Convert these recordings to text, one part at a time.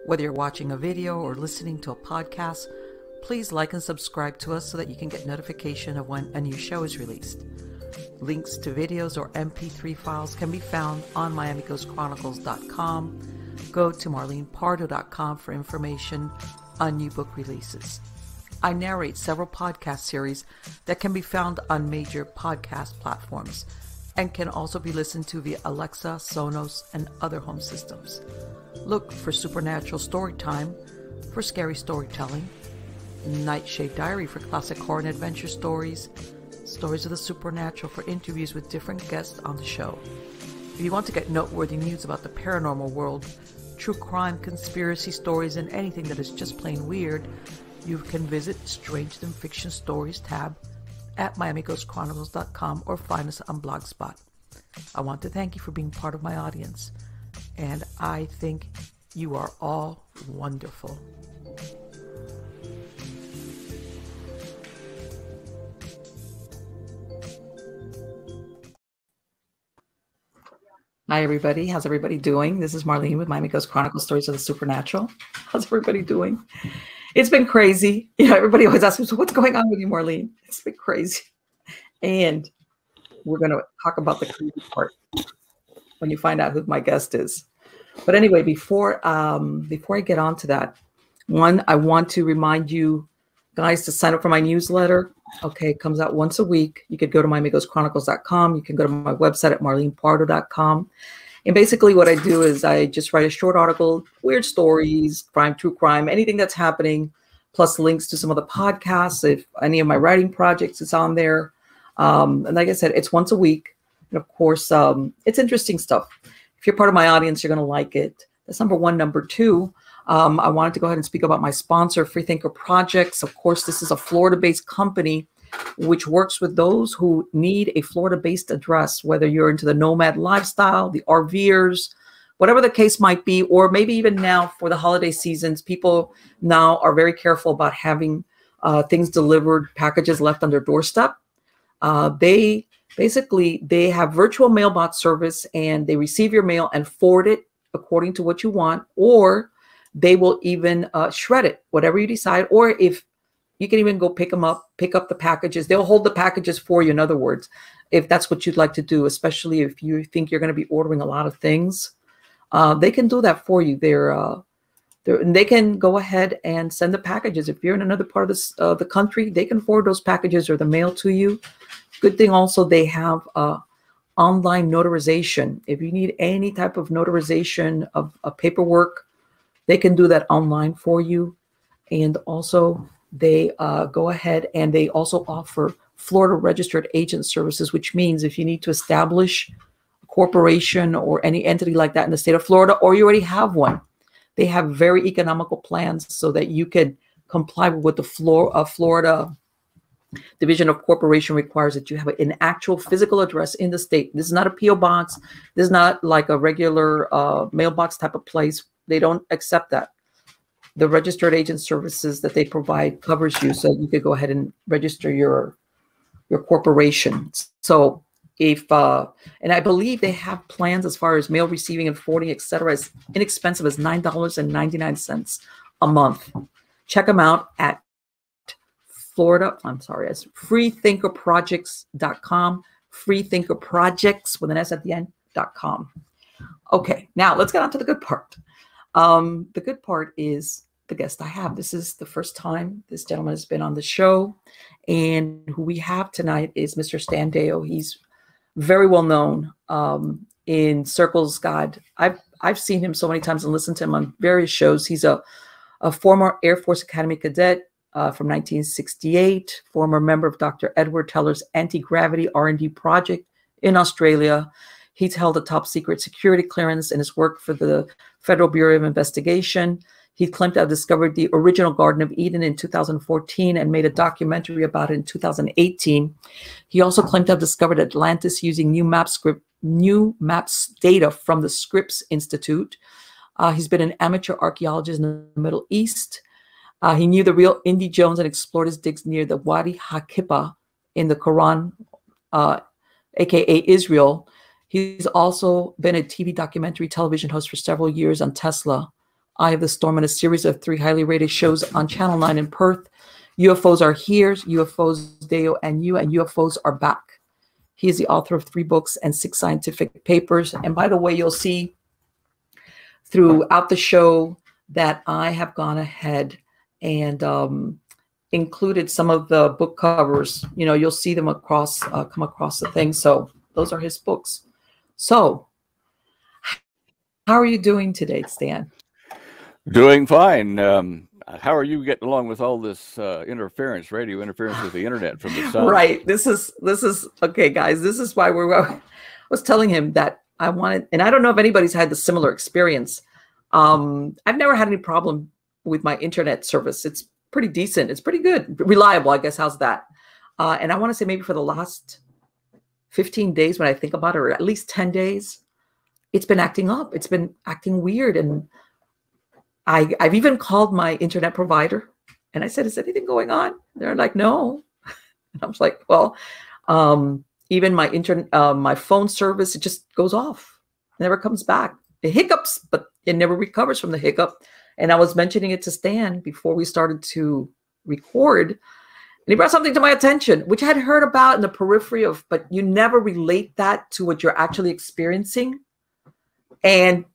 Whether you're watching a video or listening to a podcast, please like and subscribe to us so that you can get notification of when a new show is released. Links to videos or MP3 files can be found on MiamiGhostChronicles.com. Go to MarlenePardo.com for information on new book releases. I narrate several podcast series that can be found on major podcast platforms and can also be listened to via Alexa, Sonos, and other home systems. Look for Supernatural Storytime for scary storytelling, Nightshade Diary for classic horror and adventure stories, Stories of the Supernatural for interviews with different guests on the show. If you want to get noteworthy news about the paranormal world, true crime, conspiracy stories, and anything that is just plain weird, you can visit Strange Than Fiction Stories tab at MiamiGhostChronicles.com or find us on Blogspot. I want to thank you for being part of my audience, and I think you are all wonderful. Hi, everybody. How's everybody doing? This is Marlene with Miami Ghost Chronicles, Stories of the Supernatural. How's everybody doing? It's been crazy. You know, everybody always asks me, so what's going on with you, Marlene? It's been crazy. And we're going to talk about the crazy part when you find out who my guest is. But anyway, before I get on to that, one, I want to remind you guys to sign up for my newsletter. Okay, it comes out once a week. You could go to MiamiGhostChronicles.com. You can go to my website at MarlenePardo.com. And basically what I do is I just write a short article, weird stories, crime, true crime, anything that's happening, plus links to some of the podcasts. If any of my writing projects is on there. And like I said, it's once a week. And of course, it's interesting stuff. If you're part of my audience, you're going to like it. That's number one. Number two, I wanted to go ahead and speak about my sponsor, Freethinker Projects. Of course, this is a Florida-based company which works with those who need a Florida-based address, whether you're into the nomad lifestyle, the RVers, whatever the case might be, or maybe even now for the holiday seasons, people now are very careful about having things delivered, packages left on their doorstep. They have virtual mailbox service, and they receive your mail and forward it according to what you want, or they will even shred it, whatever you decide. Or if you can even go pick up the packages. They'll hold the packages for you, in other words, if that's what you'd like to do, especially if you think you're going to be ordering a lot of things. They can do that for you. They can go ahead and send the packages. If you're in another part of the country, they can forward those packages or the mail to you. Good thing also, they have online notarization. If you need any type of notarization of paperwork, they can do that online for you. And also, they go ahead and they also offer Florida registered agent services, which means if you need to establish a corporation or any entity like that in the state of Florida, or you already have one, they have very economical plans so that you can comply with what the Florida Division of Corporation requires, that you have an actual physical address in the state. This is not a P.O. box. This is not like a regular mailbox type of place. They don't accept that. The registered agent services that they provide covers you, so you could go ahead and register your corporation. So if and I believe they have plans as far as mail receiving and forwarding, etc., as inexpensive as $9.99 a month. Check them out at it's freethinkerprojects.com, freethinkerprojects with an S at the end.com. Okay, now let's get on to the good part. The good part is the guest I have. This is the first time this gentleman has been on the show, and who we have tonight is Mr. Stan Deyo. He's very well known in circles. God, I've seen him so many times and listened to him on various shows. He's a former Air Force Academy cadet from 1968, former member of Dr. Edward Teller's anti-gravity R&D project in Australia. He's held a top secret security clearance in his work for the Federal Bureau of Investigation. He claimed to have discovered the original Garden of Eden in 2014 and made a documentary about it in 2018. He also claimed to have discovered Atlantis using new maps data from the Scripps Institute. He's been an amateur archaeologist in the Middle East. He knew the real Indy Jones and explored his digs near the Wadi Haqiqa in the Quran, aka Israel. He's also been a TV documentary television host for several years on Tesla, Eye of the Storm, and a series of 3 highly rated shows on Channel 9 in Perth. UFOs Are Here, UFOs Deyo and You, and UFOs Are Back. He is the author of 3 books and 6 scientific papers. And by the way, you'll see throughout the show that I have gone ahead and included some of the book covers. You know, you'll see them across, come across the thing. So those are his books. So how are you doing today, Stan? Doing fine. How are you getting along with all this interference, radio interference with the internet from the sun? Right. This is okay, guys. This is why I was telling him that I wanted, and I don't know if anybody's had the similar experience. I've never had any problem with my internet service. It's pretty decent. It's pretty good, reliable, I guess. How's that? And I want to say maybe for the last 15 days, when I think about it, or at least 10 days, it's been acting up. It's been acting weird. And I've even called my internet provider and I said, is anything going on? They're like, no. And I was like, well, even my my phone service, it just goes off, never comes back. It hiccups, but it never recovers from the hiccup. And I was mentioning it to Stan before we started to record, and he brought something to my attention, which I had heard about in the periphery of, but you never relate that to what you're actually experiencing. And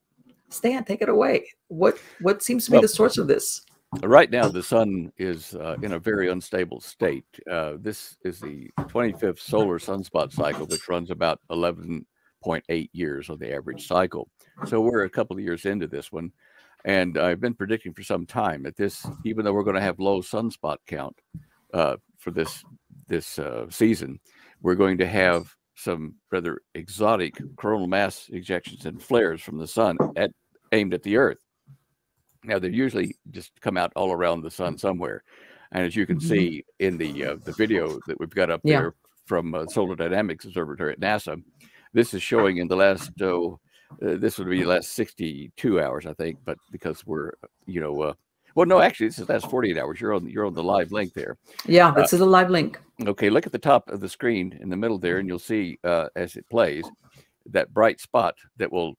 Stan, take it away. What seems to be the source of this? Right now, the sun is in a very unstable state. This is the 25th solar sunspot cycle, which runs about 11.8 years on the average cycle. So we're a couple of years into this one. And I've been predicting for some time that this, even though we're going to have low sunspot count for this season, we're going to have some rather exotic coronal mass ejections and flares from the sun aimed at the Earth. Now, they usually just come out all around the sun somewhere. And as you can see in the video that we've got up there from Solar Dynamics Observatory at NASA, this is showing in the last, this would be the last 62 hours, I think, but because we're, well, no, actually, this is the last 48 hours. You're on the live link there. Yeah, this is a live link. Okay, look at the top of the screen in the middle there, and you'll see as it plays that bright spot that will,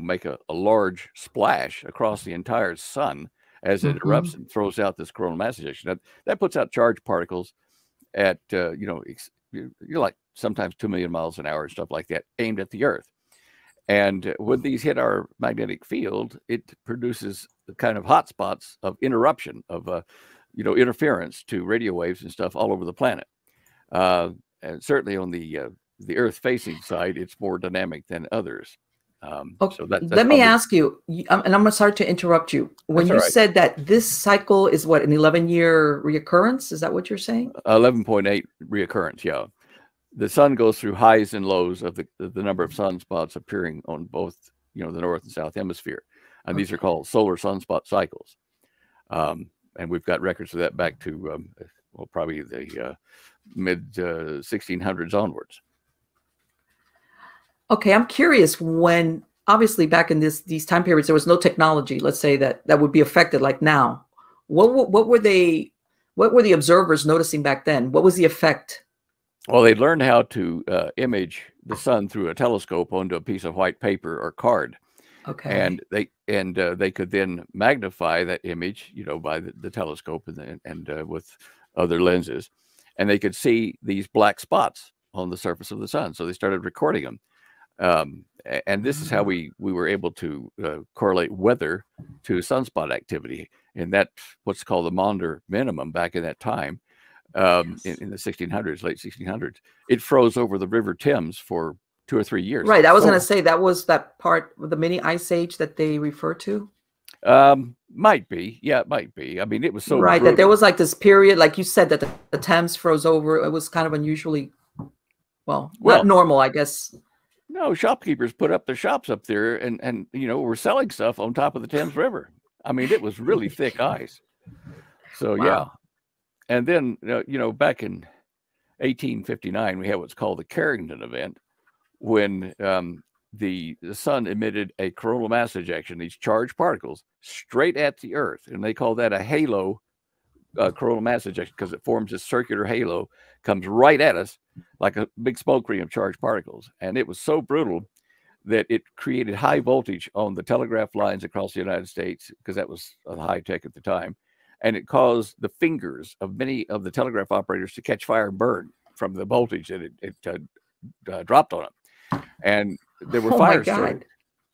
make a large splash across the entire sun as it erupts and throws out this coronal mass ejection. That puts out charged particles at, you're like sometimes 2 million miles an hour and stuff like that, aimed at the Earth. And when these hit our magnetic field, it produces the kind of hot spots of interruption of, interference to radio waves and stuff all over the planet. And certainly on the Earth-facing side, it's more dynamic than others. Okay. So let me ask you, and I'm going to start to interrupt you. When you said that this cycle is what, an 11-year reoccurrence? Is that what you're saying? 11.8 reoccurrence, yeah. The sun goes through highs and lows of the number of sunspots appearing on both, the north and south hemisphere. And these are called solar sunspot cycles. And we've got records of that back to, probably the mid 1600s onwards. Okay, I'm curious, when obviously back in these time periods, there was no technology, let's say that would be affected like now. What were the observers noticing back then? What was the effect? Well, they learned how to image the sun through a telescope onto a piece of white paper or card. Okay. And they could then magnify that image, by the telescope and with other lenses, and they could see these black spots on the surface of the sun. So they started recording them. And this is how we were able to correlate weather to sunspot activity. And that's what's called the Maunder minimum back in that time. In the 1600s, late 1600s, it froze over the River Thames for 2 or 3 years. Right. I was going to say that was that part of the mini ice age that they refer to. Might be. Yeah, it might be. I mean, it was so right brutal. That there was like this period, like you said, that the Thames froze over. It was kind of unusually, well, not normal, I guess. No, shopkeepers put up their shops up there and were selling stuff on top of the Thames River. I mean, it was really thick ice. So, yeah. And then, back in 1859, we had what's called the Carrington event, when the sun emitted a coronal mass ejection, these charged particles, straight at the Earth. And they call that a halo coronal mass ejection because it forms this circular halo, comes right at us like a big smoke ring of charged particles. And it was so brutal that it created high voltage on the telegraph lines across the United States, because that was high tech at the time. And it caused the fingers of many of the telegraph operators to catch fire and burn from the voltage that it dropped on them. And there were fires started.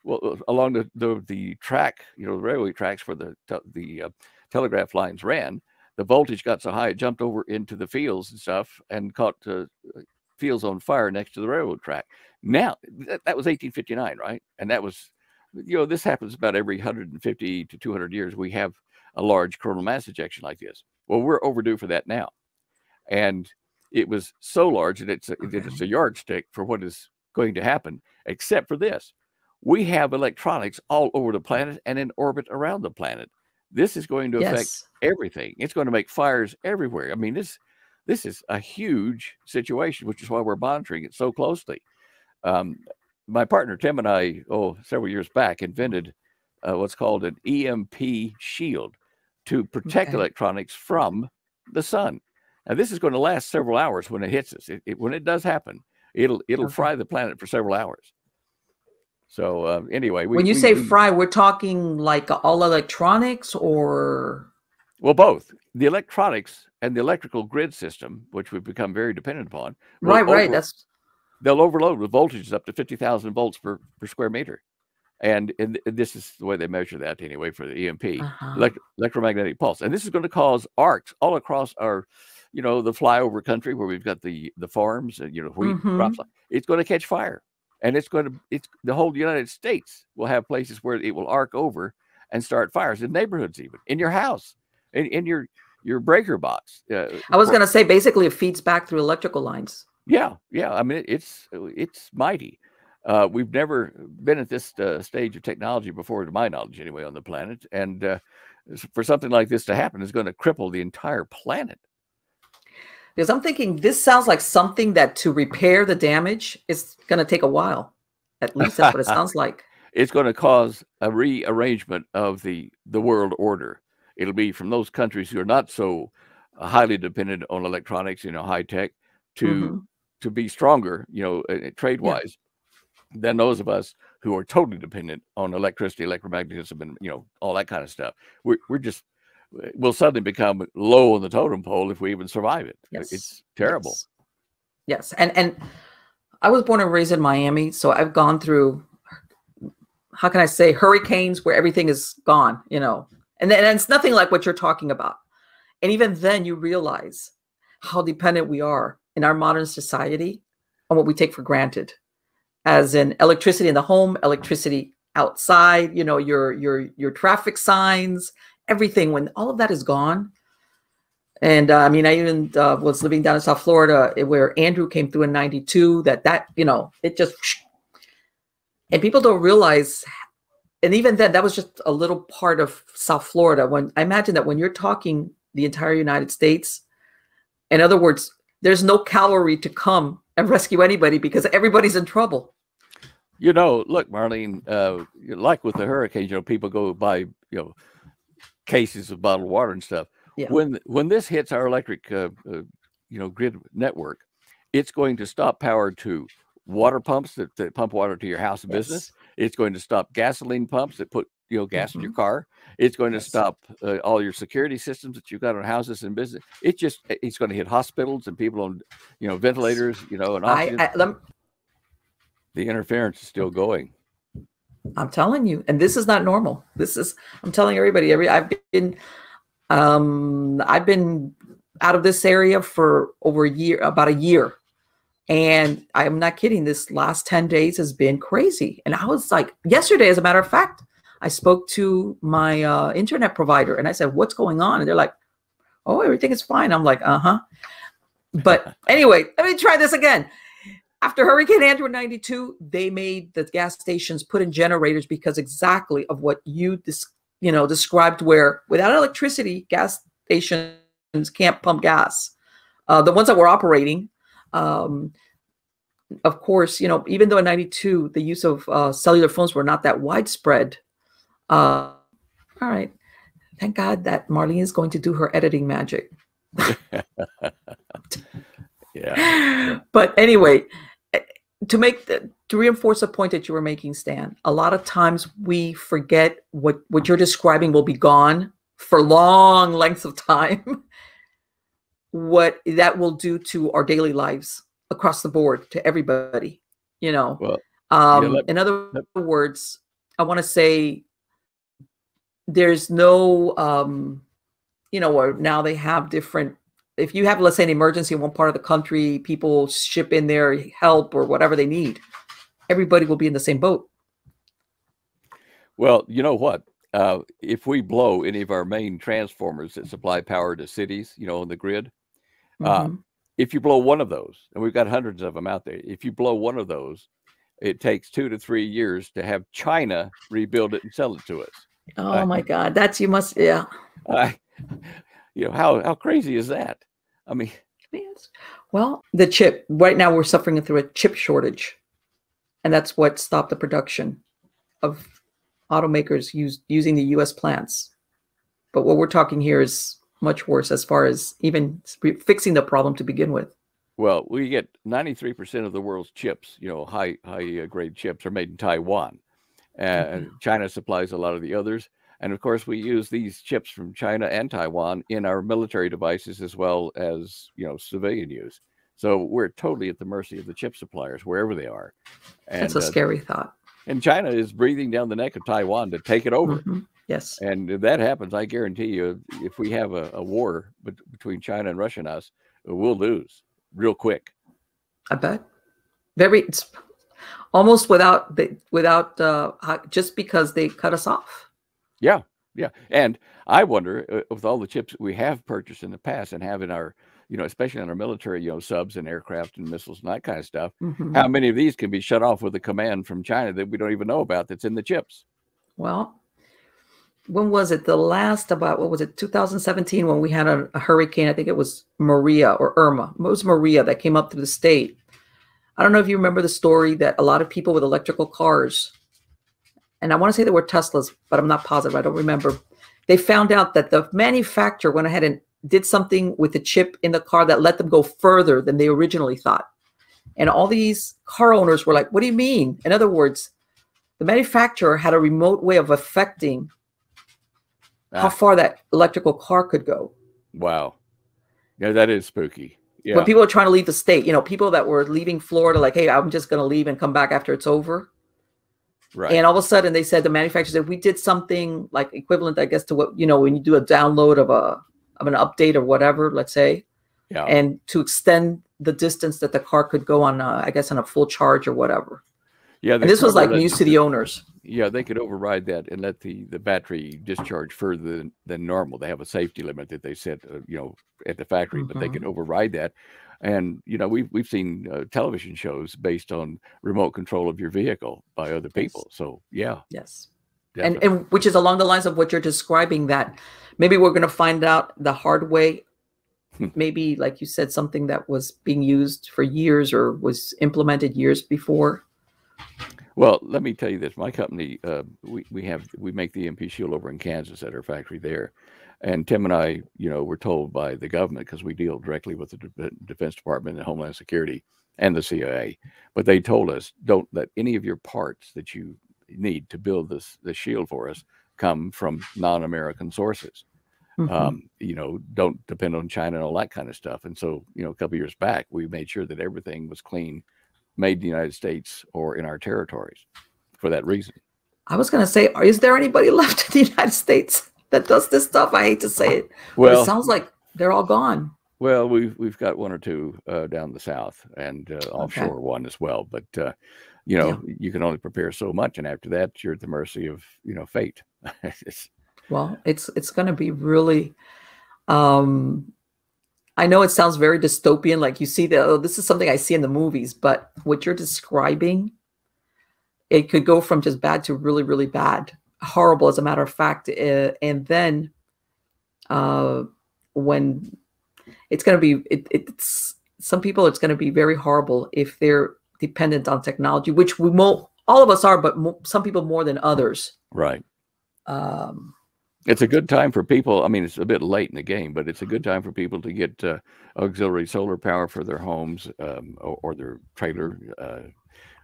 Well, along the track, the railway tracks where the telegraph lines ran, the voltage got so high it jumped over into the fields and stuff and caught fields on fire next to the railroad track. Now, that was 1859, right? And that was, this happens about every 150 to 200 years. We have a large coronal mass ejection like this. Well, we're overdue for that now. And it was so large that it's a yardstick for what is going to happen, except for this. We have electronics all over the planet and in orbit around the planet. This is going to affect everything. It's going to make fires everywhere. I mean, this is a huge situation, which is why we're monitoring it so closely. My partner, Tim, and I, several years back, invented what's called an EMP shield to protect electronics from the sun. Now, this is going to last several hours when it hits us. When it does happen, it'll fry the planet for several hours. So anyway, when you say fry, we're talking like all electronics, or? Well, both the electronics and the electrical grid system, which we've become very dependent upon. Right. They'll overload with voltages up to 50,000 volts per square meter. And this is the way they measure that anyway for the EMP, electromagnetic pulse. And this is going to cause arcs all across our, the flyover country where we've got the farms and, wheat crops. It's going to catch fire. And the whole United States will have places where it will arc over and start fires in neighborhoods, even in your house, in your breaker box. I was going to say, basically, it feeds back through electrical lines. Yeah. I mean, it's mighty. We've never been at this stage of technology before, to my knowledge, anyway, on the planet. And for something like this to happen, is going to cripple the entire planet. Because I'm thinking this sounds like something that to repair the damage is going to take a while. At least that's what it sounds like. It's going to cause a rearrangement of the world order. It'll be from those countries who are not so highly dependent on electronics, high tech, to be stronger, trade-wise, than those of us who are totally dependent on electricity, electromagnetism, and all that kind of stuff. We'll suddenly become low on the totem pole if we even survive it. It's terrible. Yes. And I was born and raised in Miami, so I've gone through, how can I say, hurricanes where everything is gone, and it's nothing like what you're talking about. And even then you realize how dependent we are in our modern society on what we take for granted, as in electricity in the home, electricity outside, your traffic signs, everything. When all of that is gone. And I mean, I even was living down in South Florida where Andrew came through in '92, it just, and people don't realize. And even then, that was just a little part of South Florida. When I imagine that when you're talking the entire United States, in other words, there's no cavalry to come and rescue anybody because everybody's in trouble. Look, Marlene, like with the hurricanes, people go buy, cases of bottled water and stuff. Yeah. When this hits our electric, grid network, it's going to stop power to water pumps that pump water to your house and business. It's going to stop gasoline pumps that put gas in your car. It's going to stop all your security systems that you've got on houses and business. It's going to hit hospitals and people on ventilators, and oxygen. The interference is still going. I'm telling you, and this is not normal. I'm telling everybody. I've been out of this area for over about a year. And I'm not kidding. This last 10 days has been crazy. And I was like, yesterday, as a matter of fact, I spoke to my internet provider and I said, what's going on? And they're like, oh, everything is fine. I'm like, But anyway, let me try this again. After Hurricane Andrew in '92, they made the gas stations put in generators because exactly of what you described, where without electricity, gas stations can't pump gas. The ones that were operating, of course, even though in '92 the use of cellular phones were not that widespread. All right, thank God that Marlene is going to do her editing magic. Yeah. But anyway, to reinforce a point that you were making, Stan, a lot of times we forget what you're describing will be gone for long lengths of time. What that will do to our daily lives across the board, to everybody, you know. Well, yeah, In other words, I want to say there's no, you know, or now they have different, if you have, let's say, an emergency in one part of the country, people ship in their help or whatever they need. Everybody will be in the same boat. Well, you know what? If we blow any of our main transformers that supply power to cities, you know, on the grid, if you blow one of those, and we've got hundreds of them out there, if you blow one of those, it takes 2 to 3 years to have China rebuild it and sell it to us. Oh my God, that's, you must, yeah. You know, how crazy is that? I mean, well, the chip, right now we're suffering through a chip shortage, and that's what stopped the production of automakers using the U.S. plants. But what we're talking here is much worse as far as even fixing the problem to begin with. Well, we get 93% of the world's chips, you know, high grade chips are made in Taiwan. China supplies a lot of the others. And of course, we use these chips from China and Taiwan in our military devices as well as, you know, civilian use. So we're totally at the mercy of the chip suppliers, wherever they are. And that's a scary thought. And China is breathing down the neck of Taiwan to take it over. Yes. And if that happens, I guarantee you, if we have a war between China and Russia and us, we'll lose real quick. I bet. It's almost without just because they cut us off. Yeah, yeah. And I wonder, with all the chips we have purchased in the past and have in our, you know, especially in our military, you know, subs and aircraft and missiles and that kind of stuff, how many of these can be shut off with a command from China that we don't even know about that's in the chips? Well, when was it? The last, about, what was it, 2017, when we had a hurricane, I think it was Maria or Irma. It was Maria that came up through the state. I don't know if you remember the story that a lot of people with electrical cars, and I want to say they were Teslas, but I'm not positive, I don't remember. They found out that the manufacturer went ahead and did something with the chip in the car that let them go further than they originally thought. And all these car owners were like, what do you mean? In other words, the manufacturer had a remote way of affecting how far that electrical car could go. Wow. Yeah, that is spooky. Yeah. When people are trying to leave the state, you know, people that were leaving Florida, like, hey, I'm just going to leave and come back after it's over. Right. And all of a sudden they said, the manufacturer said, we did something like equivalent, I guess, to what, you know, when you do a download of an update or whatever, let's say, and to extend the distance that the car could go on, I guess, on a full charge or whatever. Yeah. And this was like news to the owners. Yeah, they could override that and let the battery discharge further than normal. They have a safety limit that they set, you know, at the factory, but they can override that. And, you know, we've seen television shows based on remote control of your vehicle by other people. So, yeah. Yes. And which is along the lines of what you're describing, that maybe we're going to find out the hard way. Maybe, like you said, something that was being used for years or was implemented years before. Well, let me tell you this. My company, we make the EMP shield over in Kansas at our factory there. And Tim and I, you know, were told by the government, because we deal directly with the Defense Department and Homeland Security and the CIA, but they told us, don't let any of your parts that you need to build the shield for us come from non-American sources. You know, don't depend on China and all that kind of stuff. And so, you know, a couple of years back, we made sure that everything was clean, made in the United States or in our territories for that reason. I was going to say, is there anybody left in the United States that does this stuff? I hate to say it, well, but it sounds like they're all gone. Well, we've got one or two down the south and offshore one as well. But, you know, you can only prepare so much. And after that, you're at the mercy of, you know, fate. Well, it's going to be really, I know it sounds very dystopian. Like you see that, oh, this is something I see in the movies, but what you're describing, it could go from just bad to really, really bad, horrible, as a matter of fact. And then when it's going to be, it's some people, it's going to be very horrible if they're dependent on technology, which all of us are, but some people more than others. Right. It's a good time for people. I mean, it's a bit late in the game, but it's a good time for people to get auxiliary solar power for their homes or their trailer.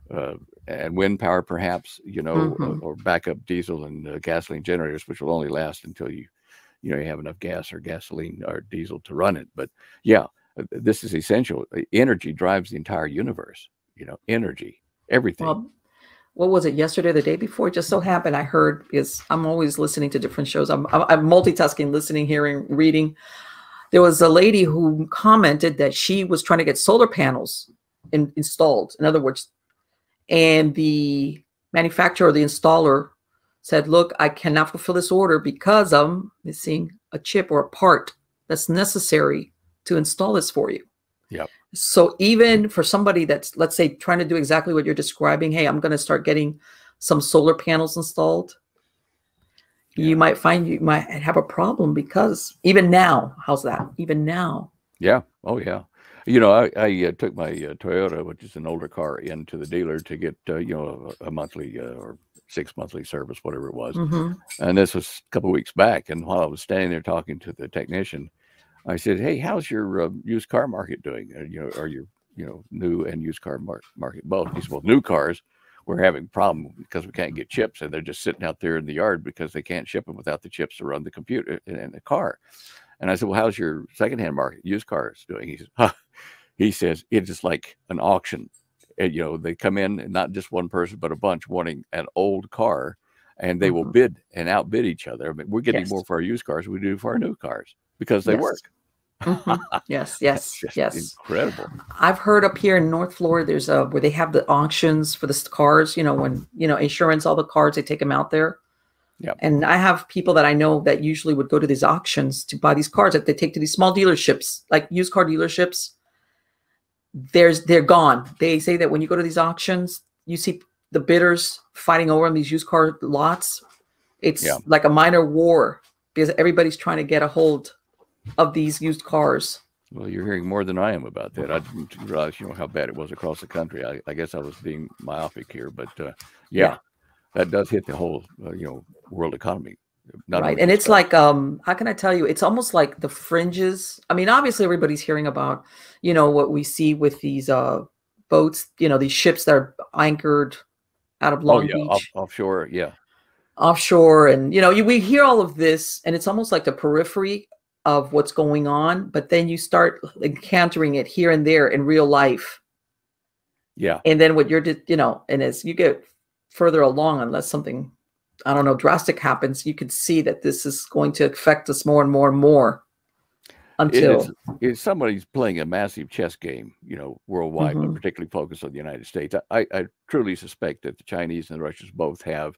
and wind power, perhaps, you know, Mm-hmm. or backup diesel and gasoline generators, which will only last until you have enough gas or gasoline or diesel to run it. But yeah, this is essential. Energy drives the entire universe. You know, energy, everything. Well, what was it, yesterday or the day before? It just so happened I heard, because I'm always listening to different shows. I'm multitasking, listening, hearing, reading. There was a lady who commented that she was trying to get solar panels installed. In other words, and the manufacturer or the installer said, look, I cannot fulfill this order because I'm missing a chip or a part that's necessary to install this for you. Yep. So even for somebody that's, let's say, trying to do exactly what you're describing, hey, I'm going to start getting some solar panels installed. Yeah. You might find you might have a problem, because even now, how's that? Even now. Yeah. Oh, yeah. You know, I took my Toyota, which is an older car, into the dealer to get, you know, a monthly or 6 monthly service, whatever it was. Mm-hmm. And this was a couple of weeks back. And while I was standing there talking to the technician, I said, hey, how's your used car market doing? You know, are your, you know, new and used car market both? He said, well, new cars, we're having a problem because we can't get chips, and they're just sitting out there in the yard because they can't ship them without the chips to run the computer in the car. And I said, well, how's your secondhand market, used cars, doing? He says, huh. He says, it's just like an auction. And, you know, they come in, and not just one person, but a bunch wanting an old car, and they will bid and outbid each other. I mean, we're getting more for our used cars than we do for our new cars because they work. Yes, yes, yes. Incredible. I've heard up here in North Florida, there's where they have the auctions for the cars, you know, when, you know, insurance, all the cars, they take them out there. Yeah. And I have people that I know that usually would go to these auctions to buy these cars that they take to these small dealerships, like used car dealerships. They're gone. They say that when you go to these auctions, you see the bidders fighting over on these used car lots. It's like a minor war, because everybody's trying to get a hold of these used cars. Well, you're hearing more than I am about that. I didn't realize, you know, how bad it was across the country. I guess I was being myopic here, but yeah, that does hit the whole, you know, world economy. Right. And it's like, how can I tell you? It's almost like the fringes. I mean, obviously everybody's hearing about, you know, what we see with these boats, you know, these ships that are anchored out of Long Beach. Offshore. Yeah. Offshore. And, you know, we hear all of this, and it's almost like the periphery of what's going on, but then you start encountering it here and there in real life. Yeah. And then what you're, you know, and as you get further along, unless something, I don't know, drastic happens, you could see that this is going to affect us more and more and more until somebody's playing a massive chess game, you know, worldwide, but particularly focused on the United States. I truly suspect that the Chinese and the Russians both have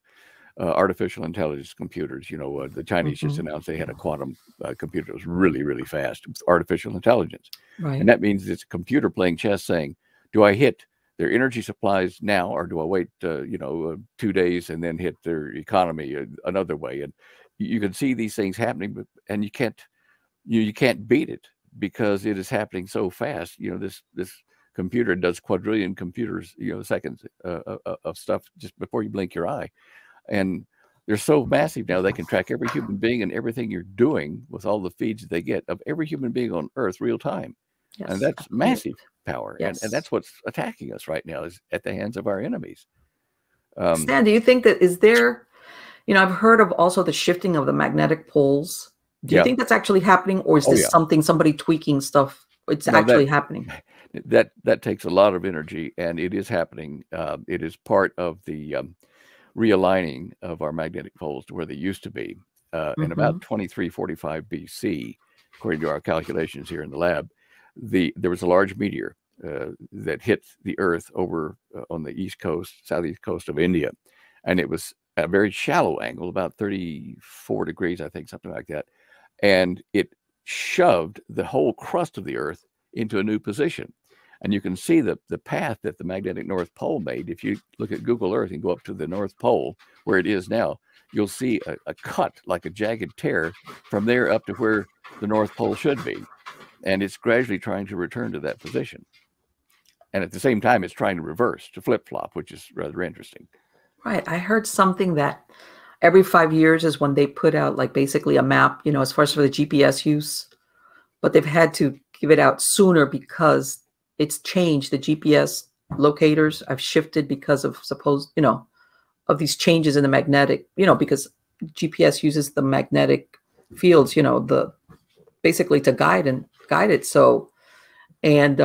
artificial intelligence computers. You know, the Chinese just announced they had a quantum computer that was really, really fast with artificial intelligence. Right. And that means it's a computer playing chess, saying, do I hit their energy supplies now, or do I wait, you know, 2 days and then hit their economy another way? And you can see these things happening, and you can't beat it because it is happening so fast. You know, this computer does quadrillion computers, you know, seconds of stuff just before you blink your eye. And they're so massive now, they can track every human being and everything you're doing with all the feeds that they get of every human being on Earth real time. Yes. And that's massive power. Yes. And that's what's attacking us right now, is at the hands of our enemies. Stan, do you think that is there, you know, I've heard of also the shifting of the magnetic poles. Do you think that's actually happening, or is this somebody tweaking stuff? It's actually happening. That takes a lot of energy, and it is happening. It is part of the realigning of our magnetic poles to where they used to be. In about 2345 BC, according to our calculations here in the lab, there was a large meteor that hit the Earth over on the east coast, southeast coast of India. And it was a very shallow angle, about 34 degrees, I think, something like that. And it shoved the whole crust of the Earth into a new position. And you can see the path that the magnetic North Pole made. If you look at Google Earth and go up to the North Pole, where it is now, you'll see a cut, like a jagged tear, from there up to where the North Pole should be. And it's gradually trying to return to that position. And at the same time, it's trying to reverse, to flip-flop, which is rather interesting. Right. I heard something that every 5 years is when they put out, like, basically a map, you know, as far as for the GPS use. But they've had to give it out sooner because it's changed. The GPS locators have shifted because of of these changes in the magnetic, because GPS uses the magnetic fields, basically to guide it. So, and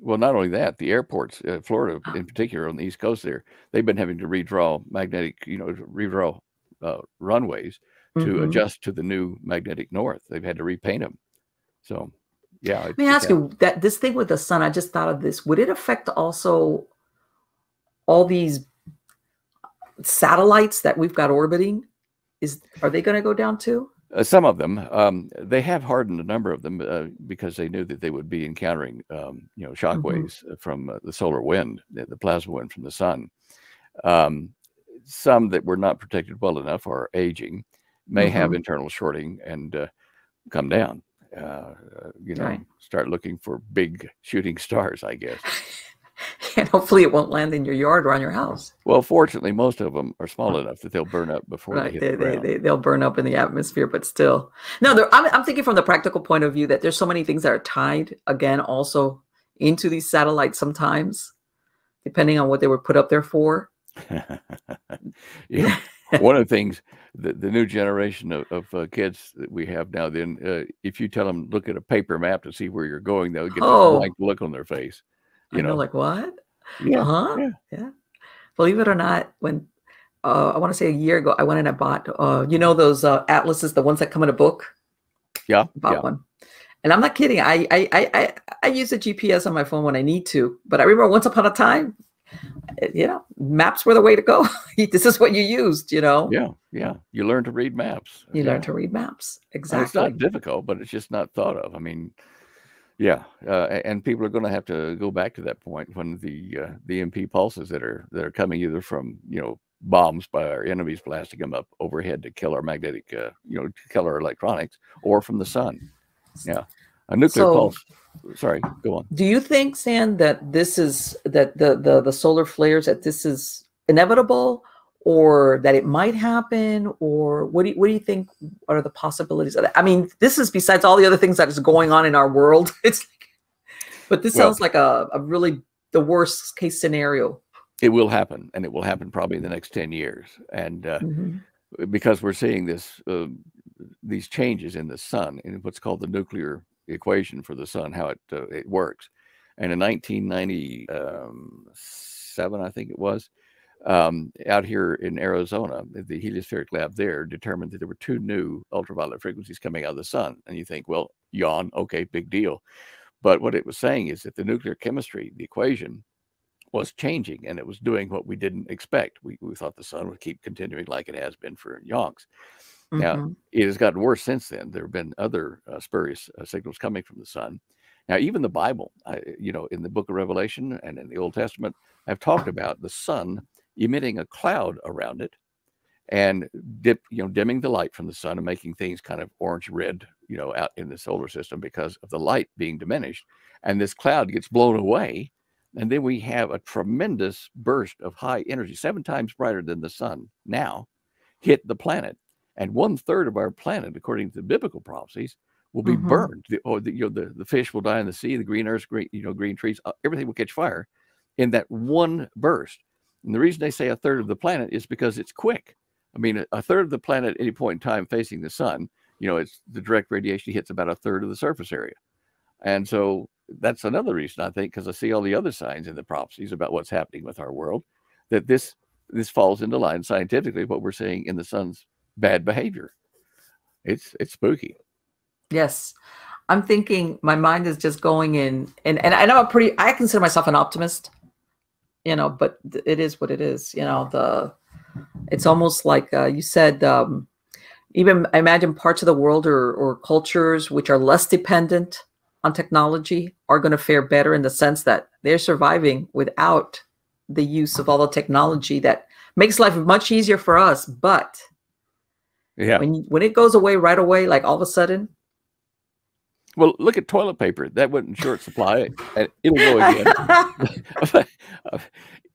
well, not only that, the airports, Florida in particular, on the East Coast there, they've been having to redraw runways to adjust to the new magnetic north. They've had to repaint them. So, yeah. Let me ask you that this thing with the sun, I just thought of this. Would it affect also all these satellites that we've got orbiting? Are they going to go down too? Some of them, they have hardened a number of them because they knew that they would be encountering, shock waves from the solar wind, the plasma wind from the sun. Some that were not protected well enough are aging, may have internal shorting and come down. Right. Start looking for big shooting stars, I guess. And hopefully it won't land in your yard or on your house. Well, fortunately, most of them are small enough that they'll burn up before they hit the ground. They'll burn up in the atmosphere, but still. No, I'm thinking from the practical point of view that there's so many things that are tied, again, also into these satellites sometimes, depending on what they were put up there for. Yeah. One of the things, the new generation of kids that we have now, then, if you tell them, look at a paper map to see where you're going, they'll get this blank look on their face. Like, what? Yeah. Yeah. Believe it or not, when I want to say a year ago, I went and I bought, those atlases, the ones that come in a book. Yeah. Bought one. And I'm not kidding. I use a GPS on my phone when I need to, but I remember once upon a time, maps were the way to go. This is what you used, Yeah. You learn to read maps. You learn to read maps. Exactly. It's not difficult, but it's just not thought of. I mean, yeah. And people are going to have to go back to that point when the EMP pulses that are coming either from, bombs by our enemies blasting them up overhead to kill our magnetic, to kill our electronics, or from the sun. Yeah. A nuclear pulse. Sorry, go on. Do you think, Stan, that this is the solar flares, that this is inevitable, or that it might happen, or what do you think are the possibilities of that? I mean, this is besides all the other things that is going on in our world. But this sounds like a really the worst case scenario. It will happen, and it will happen probably in the next 10 years. And because we're seeing these changes in the sun, in what's called the nuclear equation for the sun, how it works. And in 1997, I think it was, out here in Arizona, the heliospheric lab there determined that there were 2 new ultraviolet frequencies coming out of the sun. And you think, well, yawn, okay, big deal. But what it was saying is that the nuclear chemistry, the equation, was changing, and it was doing what we didn't expect. We thought the sun would keep continuing like it has been for yonks. Now, it has gotten worse since then. There have been other spurious signals coming from the sun. Now, even the Bible, in the book of Revelation and in the Old Testament, have talked about the sun emitting a cloud around it and dimming the light from the sun and making things kind of orange-red, out in the solar system because of the light being diminished. And this cloud gets blown away, and then we have a tremendous burst of high energy, 7 times brighter than the sun now, hit the planet. And 1/3 of our planet, according to the biblical prophecies, will be burned. The fish will die in the sea, the green earth, green trees, everything will catch fire in that one burst. And the reason they say 1/3 of the planet is because it's quick. I mean, 1/3 of the planet at any point in time facing the sun, it's the direct radiation hits about 1/3 of the surface area. And so that's another reason, I think, because I see all the other signs in the prophecies about what's happening with our world, that this falls into line scientifically what we're seeing in the sun's bad behavior. It's spooky. Yes. I'm thinking, my mind is just going in, and I know I consider myself an optimist, but it is what it is. It's almost like you said, even I imagine parts of the world or cultures which are less dependent on technology are going to fare better, in the sense that they're surviving without the use of all the technology that makes life much easier for us. But when it goes away right away, like all of a sudden. Well, look at toilet paper. That went in short supply, and it'll go again.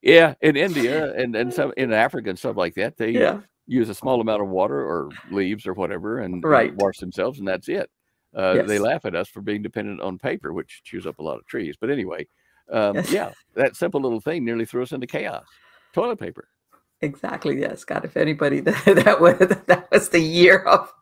Yeah, in India and some in Africa and stuff like that, they use a small amount of water or leaves or whatever and wash themselves, and that's it. They laugh at us for being dependent on paper, which chews up a lot of trees. But anyway, Yes. Yeah, that simple little thing nearly threw us into chaos. Toilet paper. Exactly. Yes. God, if anybody that was the year of.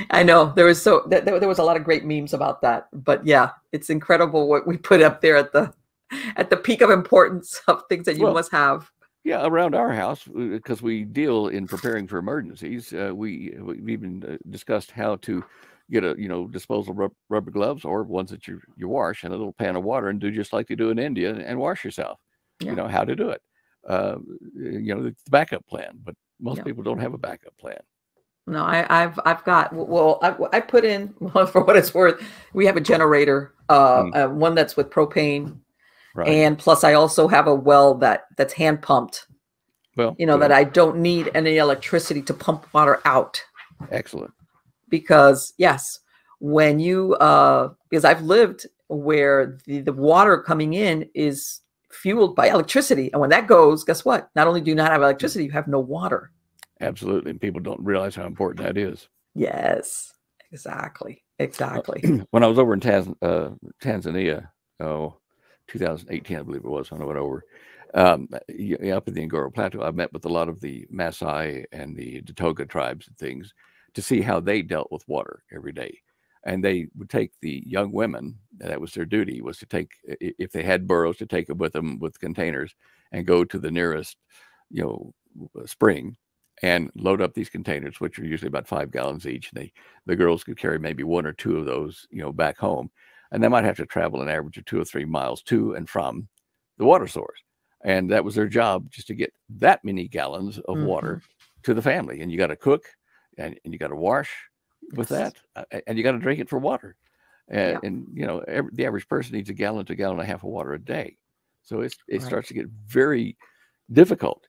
I know there was a lot of great memes about that, but yeah, it's incredible what we put up there at the peak of importance of things that you Well, must have. yeah, around our house, because we deal in preparing for emergencies, we've even discussed how to get disposable rubber gloves or ones that you wash in a little pan of water and do just like you do in India and wash yourself. Yeah. How to do it. The backup plan, but most Yeah. people don't have a backup plan. No, I've got, well, I put in, well, for what it's worth, we have a generator, one that's with propane. Right. And plus I also have a well that's hand pumped, Well, that I don't need any electricity to pump water out. Excellent. Because yes, when you, because I've lived where the water coming in is fueled by electricity. And when that goes, guess what? Not only do you not have electricity, you have no water. Absolutely. And people don't realize how important that is. Yes, exactly. When I was over in Tanzania, 2018, I believe it was, when I went over, up in the Ngoro Plateau, I met with a lot of the Maasai and the Datoga tribes and things to see how they dealt with water every day. And they would take the young women, that was their duty, was to take, if they had burros, to take it with them with containers and go to the nearest, spring and load up these containers, which are usually about 5 gallons each. The girls could carry maybe 1 or 2 of those, back home. And they might have to travel an average of 2 or 3 miles to and from the water source. And that was their job, just to get that many gallons of water to the family. And you got to cook and you got to wash with that, and you got to drink it for water. And the average person needs a gallon to a gallon and a half of water a day. So it starts to get very difficult.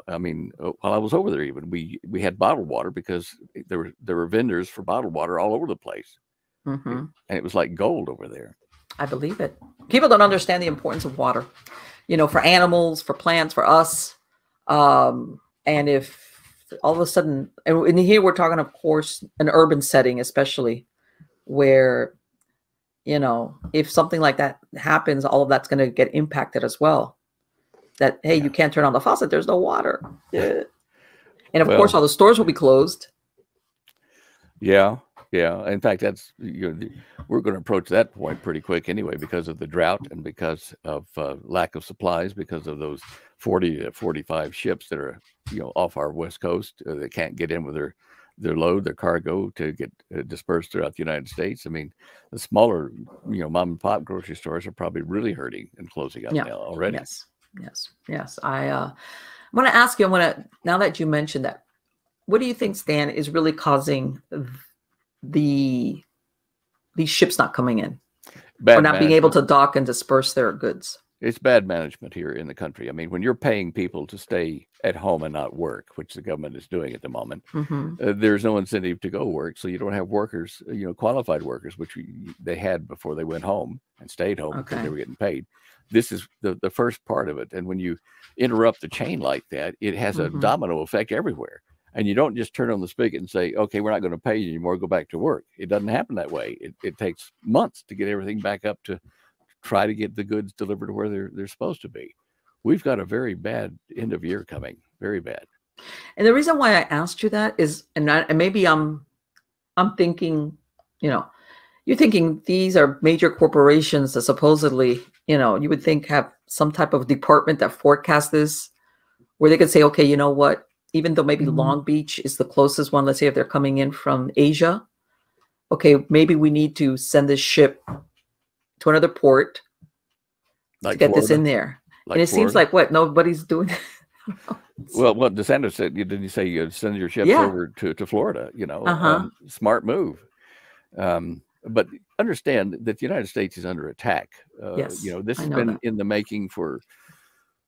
I mean, while I was over there, even we had bottled water because there were vendors for bottled water all over the place. And it was like gold over there. I believe it. People don't understand the importance of water, for animals, for plants, for us. And if all of a sudden, and here we're talking, of course, an urban setting, especially where, if something like that happens, all of that's going to get impacted as well. That, hey, you can't turn on the faucet, there's no water. Yeah. And of course, all the stores will be closed. Yeah. In fact, that's we're going to approach that point pretty quick anyway, because of the drought and because of lack of supplies, because of those 40 to 45 ships that are off our west coast that can't get in with their load, their cargo, to get dispersed throughout the United States. I mean, the smaller mom and pop grocery stores are probably really hurting and closing up now already. Yes. I want to ask you. Now that you mentioned that, what do you think, Stan, is really causing these ships not coming in, or not being able to dock and disperse their goods? It's bad management here in the country. I mean, when you're paying people to stay at home and not work, which the government is doing at the moment, there's no incentive to go work. So you don't have workers, qualified workers, which they had before they went home and stayed home because they were getting paid. This is the first part of it. And when you interrupt the chain like that, it has a domino effect everywhere. And you don't just turn on the spigot and say, okay, we're not going to pay you anymore, go back to work. It doesn't happen that way. It takes months to get everything back up to try to get the goods delivered to where they're supposed to be. We've got a very bad end of year coming, very bad. And the reason why I asked you that is, and maybe I'm thinking, you're thinking these are major corporations that supposedly, you would think have some type of department that forecasts this, where they could say, okay, you know what, even though maybe Long Beach is the closest one, let's say if they're coming in from Asia, okay, maybe we need to send this ship to another port to get this in there. And it seems like nobody's doing it. Well, what DeSantis said, didn't you say you'd send your ships over to Florida? Smart move. But understand that the United States is under attack. This has been in the making for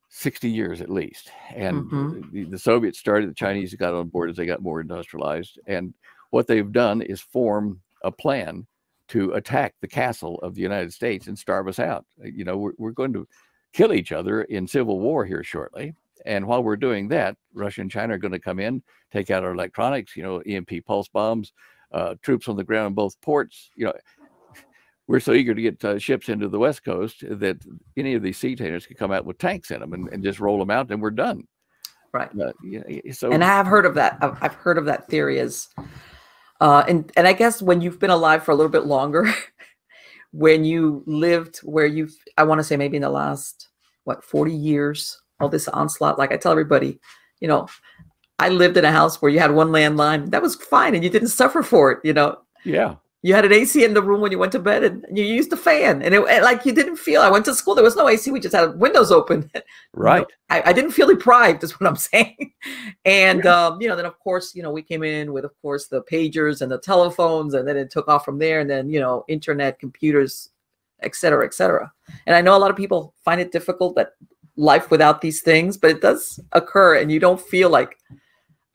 60 years at least. And the Soviets started, the Chinese got on board as they got more industrialized. And what they've done is form a plan to attack the castle of the United States and starve us out. We're going to kill each other in civil war here shortly. And while we're doing that, Russia and China are going to come in, take out our electronics, EMP pulse bombs, troops on the ground in both ports. we're so eager to get ships into the West Coast that any of these sea containers could come out with tanks in them and just roll them out, and we're done. Right. So, and I have heard of that. I've heard of that theory as, and I guess when you've been alive for a little bit longer, when you lived where I want to say maybe in the last, 40 years, all this onslaught, like I tell everybody, I lived in a house where you had one landline. That was fine. And you didn't suffer for it, Yeah. You had an AC in the room when you went to bed, and you used the fan, and like you didn't feel. I went to school, there was no AC, we just had windows open. Right. I didn't feel deprived, is what I'm saying. And then of course, we came in with, of course, the pagers and the telephones, and then it took off from there, and then internet, computers, et cetera, et cetera. And I know a lot of people find it difficult that life without these things, but it does occur, and you don't feel like.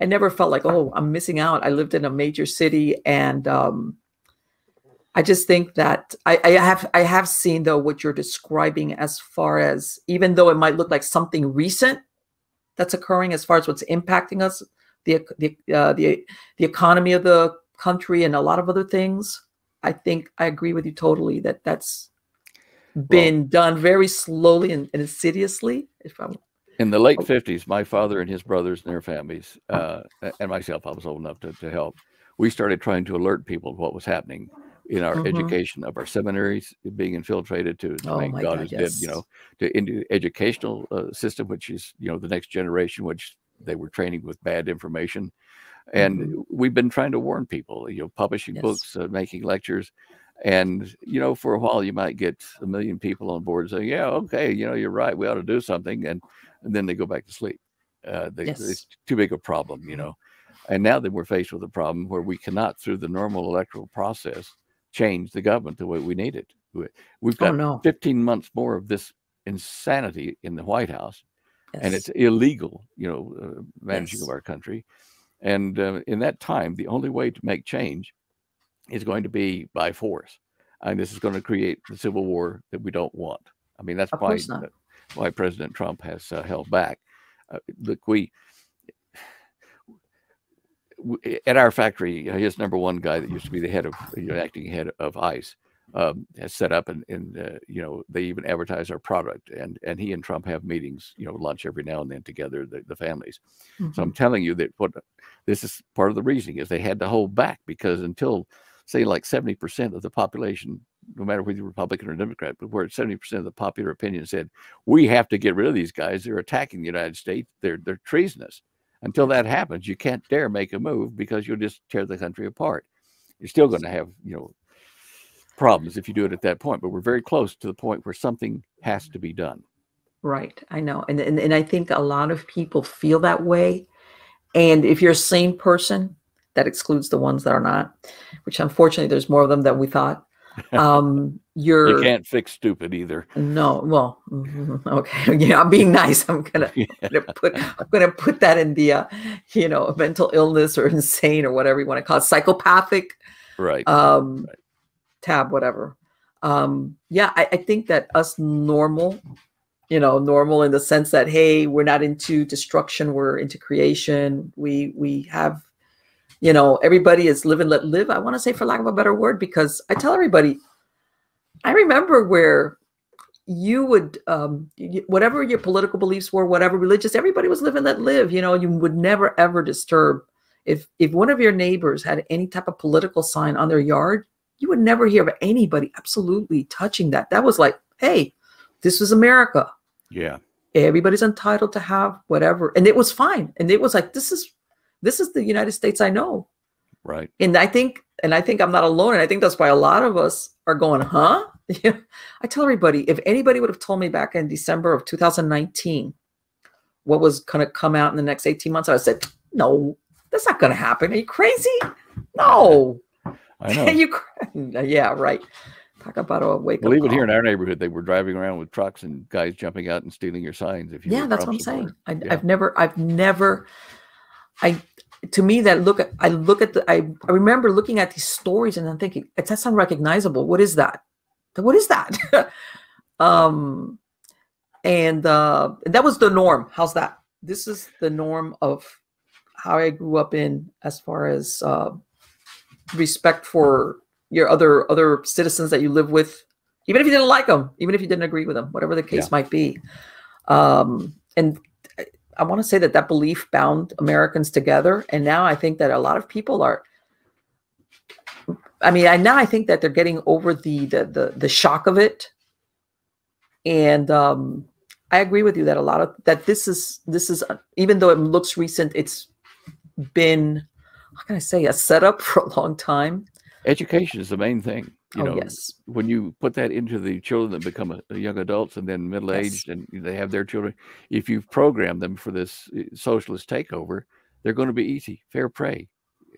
I never felt like, oh, I'm missing out. I lived in a major city, and I just think that I have seen, though, what you're describing as far as, even though it might look like something recent that's occurring as far as what's impacting us, the economy of the country and a lot of other things. I think I agree with you totally that that's been done very slowly and insidiously. In the late 50s, my father and his brothers and their families, and myself, I was old enough to help. We started trying to alert people to what was happening in our education of our seminaries being infiltrated to make God is dead, to into educational system, which is, the next generation, which they were training with bad information. And we've been trying to warn people, publishing books, making lectures. And, for a while you might get 1 million people on board saying, yeah, okay, you're right, we ought to do something. And then they go back to sleep. It's too big a problem, And now that we're faced with a problem where we cannot, through the normal electoral process, change the government the way we need it. We've got 15 months more of this insanity in the White House, and it's illegal, managing of our country. And in that time, the only way to make change is going to be by force. And this is going to create the civil war that we don't want. I mean, that's why President Trump has held back. Look, at our factory, his number one guy that used to be the head of, acting head of ICE, has set up and they even advertise our product, and he and Trump have meetings, lunch every now and then together, the families. So I'm telling you that this is part of the reasoning is they had to hold back, because until, say, like 70% of the population, no matter whether you're Republican or Democrat, but where 70% of the popular opinion said, we have to get rid of these guys, they're attacking the United States, they're treasonous. Until that happens, you can't dare make a move, because you'll just tear the country apart. You're still going to have, problems if you do it at that point, but we're very close to the point where something has to be done. Right. I know. And I think a lot of people feel that way. And if you're a sane person, that excludes the ones that are not, which unfortunately there's more of them than we thought. You can't fix stupid either. No. Well, okay. Yeah, I'm being nice. I'm gonna put that in the mental illness or insane or whatever you want to call it, psychopathic. Right. Tab, whatever. I think that us normal in the sense that, hey, we're not into destruction, we're into creation. We have, everybody is live and let live. I want to say, for lack of a better word, because I tell everybody, I remember where you would, whatever your political beliefs were, whatever religious, everybody was live and let live. You would never, ever disturb. If one of your neighbors had any type of political sign on their yard, you would never hear of anybody absolutely touching that. That was like, hey, this was America. Yeah. Everybody's entitled to have whatever. And it was fine. And it was like, this is the United States I know. Right. And I think I'm not alone. And I think that's why a lot of us are going, huh? I tell everybody, if anybody would have told me back in December of 2019 what was going to come out in the next 18 months, I would have said, no, that's not going to happen. Are you crazy? No. I know. Yeah, right. Talk about a wake-up call. Even here in our neighborhood, they were driving around with trucks and guys jumping out and stealing your signs. That's what I'm saying. I've never. To me, I remember looking at these stories and I'm thinking, that's unrecognizable. What is that? What is that? And that was the norm. How's that? This is the norm of how I grew up in, as far as respect for your other citizens that you live with, even if you didn't like them, even if you didn't agree with them, whatever the case might be. And I want to say that belief bound Americans together. And now I think that a lot of people are, now I think that they're getting over the shock of it. And I agree with you that this is even though it looks recent, it's been, how can I say, a setup for a long time. Education is the main thing. You know, yes. When you put that into the children that become young adults and then middle-aged and they have their children, if you've programmed them for this socialist takeover, they're going to be easy, fair prey.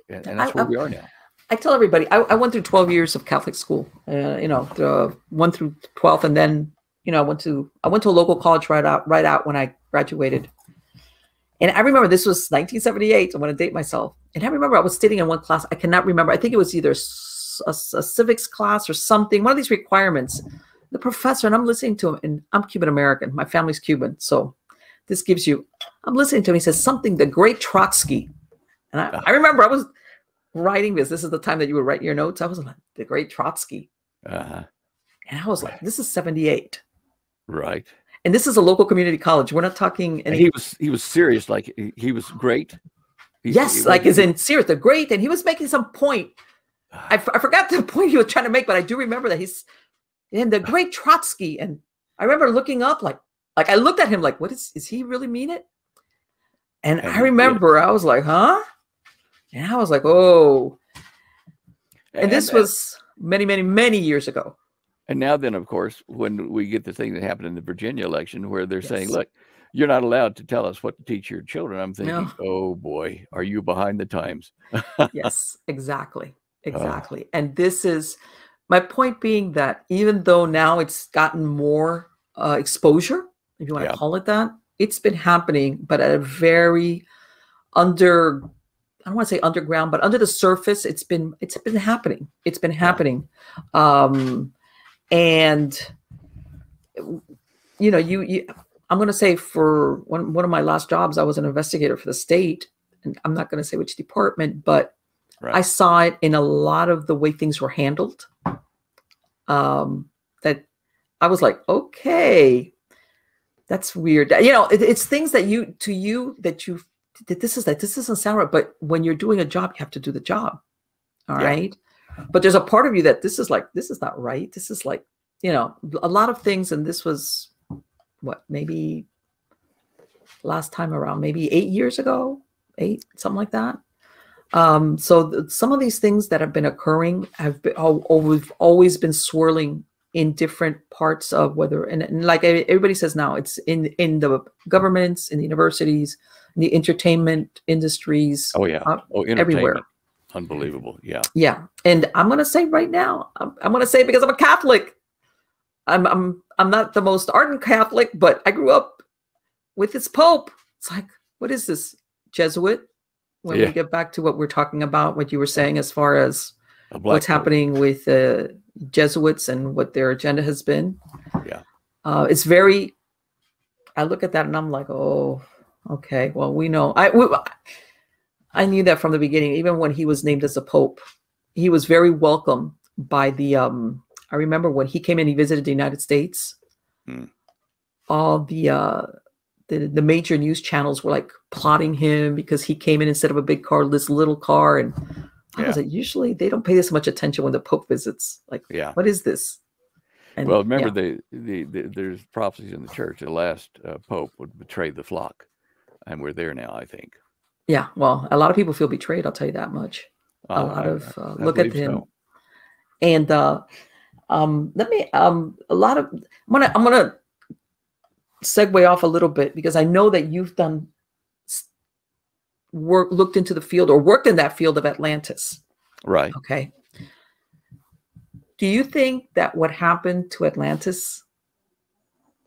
And that's where we are now. I tell everybody, I went through 12 years of Catholic school, 1 through 12. And then, I went to a local college right out when I graduated. And I remember this was 1978. I want to date myself. And I remember I was sitting in one class. I cannot remember. I think it was either a civics class or something, one of these requirements. The professor, and I'm listening to him, and I'm Cuban American. My family's Cuban. So this gives you, I'm listening to him. He says something, the Great Trotsky. And I remember I was writing this. This is the time that you would write your notes. I was like, the Great Trotsky. And I was like, this is 78. Right. And this is a local community college. We're not talking. And he was serious. Like he was great. Yes. Like as in serious, the great. And he was making some point. I forgot the point he was trying to make, but I do remember that he's in the Great Trotsky. And I remember looking up, like I looked at him like, what is he really mean it? And I remember I was like, huh? And I was like, oh. And this was many, many, many years ago. And now then, of course, when we get the thing that happened in the Virginia election where they're saying, look, you're not allowed to tell us what to teach your children. I'm thinking, oh boy, are you behind the times? Yes, exactly. Exactly. And this is my point being that even though now it's gotten more exposure, if you want to call it that, it's been happening, but at a very I don't want to say underground, but under the surface, it's been happening. It's been happening. And I'm going to say for one of my last jobs, I was an investigator for the state, and I'm not going to say which department, but I saw it in a lot of the way things were handled. That I was like, okay, that's weird. It's things that this doesn't sound right, but when you're doing a job, you have to do the job. All right. But there's a part of you that this is not right. This is like, a lot of things. And this was maybe last time around, maybe 8 years ago, something like that. So some of these things that have been occurring have always been swirling in different parts of and like everybody says now, it's in the governments, in the universities, in the entertainment industries. Everywhere. Unbelievable. Yeah. And I'm going to say right now, I'm going to say, because I'm a Catholic, I'm not the most ardent Catholic, but I grew up with this Pope. It's like, what is this, Jesuit? When we get back to what we're talking about, what you were saying as far as what's happening with Jesuits and what their agenda has been. It's very, I look at that and I'm like, oh, okay, well, we know. I knew that from the beginning. Even when he was named as a pope, he was very welcome by the, I remember when he came in, he visited the United States, all the major news channels were like plotting him because he came in instead of a big car, this little car. And I was like, usually they don't pay this much attention when the Pope visits. Like, what is this? And, well, remember there's prophecies in the church. The last Pope would betray the flock. And we're there now, I think. Yeah, well, a lot of people feel betrayed. I'll tell you that much. A lot of look at him, so. And let me I'm gonna segue off a little bit because I know that you've done looked into the field or worked in that field of Atlantis. Right. Okay. Do you think that what happened to Atlantis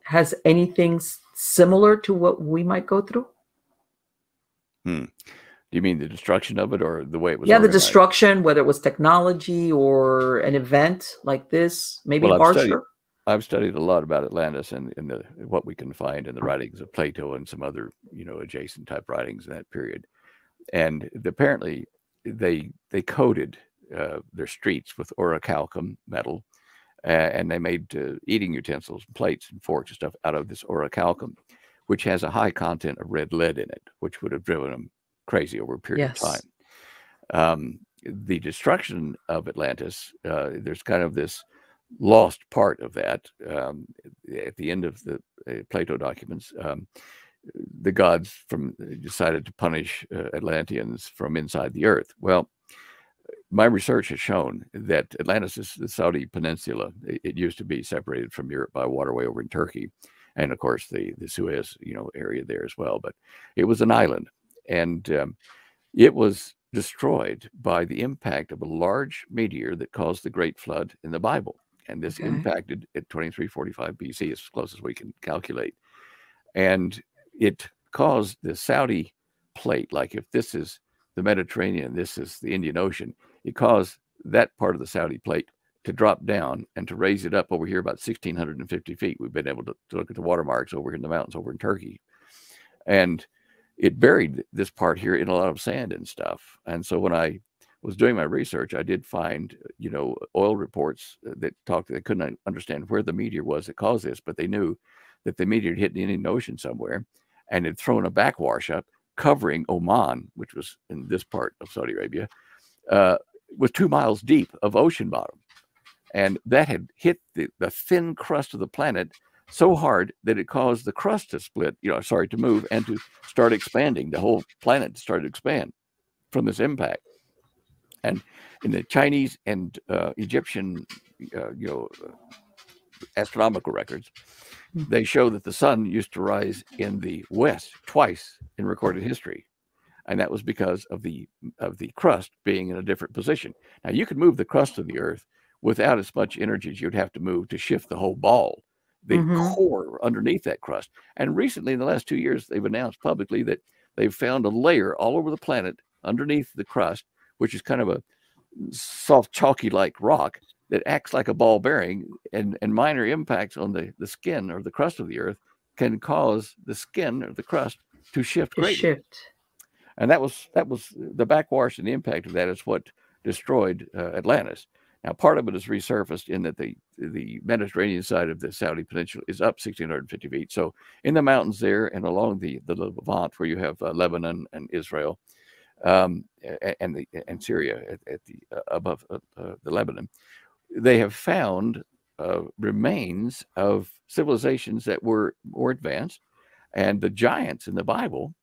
has anything similar to what we might go through? Do you mean the destruction of it or the way it was? Yeah, organized? The destruction, whether it was technology or an event like this, maybe harsher. I've studied a lot about Atlantis and what we can find in the writings of Plato and some other, adjacent type writings in that period. And apparently they coded their streets with orichalcum metal, and they made eating utensils, plates, and forks and stuff out of this orichalcum, which has a high content of red lead in it, which would have driven them crazy over a period of time. The destruction of Atlantis, there's kind of this lost part of that at the end of the Plato documents. The gods decided to punish Atlanteans from inside the earth. Well, my research has shown that Atlantis is the Saudi peninsula. It used to be separated from Europe by a waterway over in Turkey, and of course the Suez area there as well. But it was an island, and it was destroyed by the impact of a large meteor that caused the Great Flood in the Bible. And this impacted at 2345 BC, as close as we can calculate. And it caused the Saudi plate, like if this is the Mediterranean, this is the Indian Ocean, it caused that part of the Saudi plate to drop down and to raise it up over here about 1,650 feet. We've been able to look at the watermarks over here in the mountains over in Turkey. And it buried this part here in a lot of sand and stuff. And so when I was doing my research, I did find, oil reports that they couldn't understand where the meteor was that caused this, but they knew that the meteor hit the Indian Ocean somewhere and had thrown a backwash up covering Oman, which was in this part of Saudi Arabia, was 2 miles deep of ocean bottom. And that had hit the thin crust of the planet so hard that it caused the crust to split, to move and to start expanding. The whole planet started to expand from this impact. And in the Chinese and Egyptian, astronomical records, they show that the sun used to rise in the west twice in recorded history, and that was because of the crust being in a different position. Now, you could move the crust of the Earth without as much energy as you'd have to move to shift the whole ball, the core underneath that crust. And recently, in the last 2 years, they've announced publicly that they've found a layer all over the planet underneath the crust, which is kind of a soft, chalky-like rock that acts like a ball bearing, and minor impacts on the skin or the crust of the Earth can cause the skin or the crust to shift greatly. And that was the backwash, and the impact of that is what destroyed Atlantis. Now, part of it is resurfaced in that the Mediterranean side of the Saudi Peninsula is up 1,650 feet. So in the mountains there and along the Levant, where you have Lebanon and Israel, and Syria at the above the Lebanon, they have found remains of civilizations that were more advanced, and the giants in the Bible,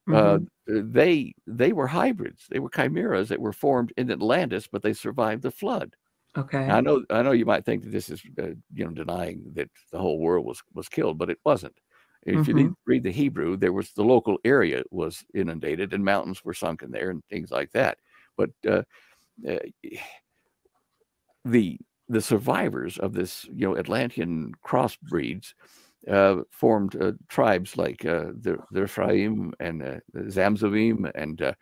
they were hybrids. They were chimeras that were formed in Atlantis, but they survived the flood. Okay. Now, I know you might think that this is denying that the whole world was killed, but it wasn't. If you read the Hebrew, the local area was inundated and mountains were sunken there and things like that. But the survivors of this, Atlantean crossbreeds formed tribes like the Ephraim and the Zamzavim and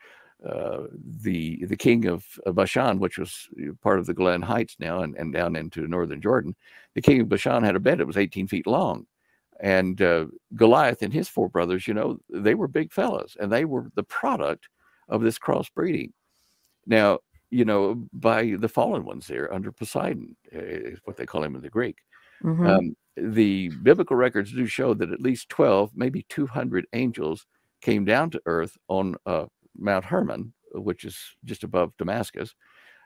the king of Bashan, which was part of the Golan Heights now and down into northern Jordan. The king of Bashan had a bed that was 18 feet long. And Goliath and his four brothers, they were big fellas, and they were the product of this crossbreeding. Now, by the fallen ones there under Poseidon, is what they call him in the Greek. The biblical records do show that at least 12, maybe 200 angels came down to earth on Mount Hermon, which is just above Damascus.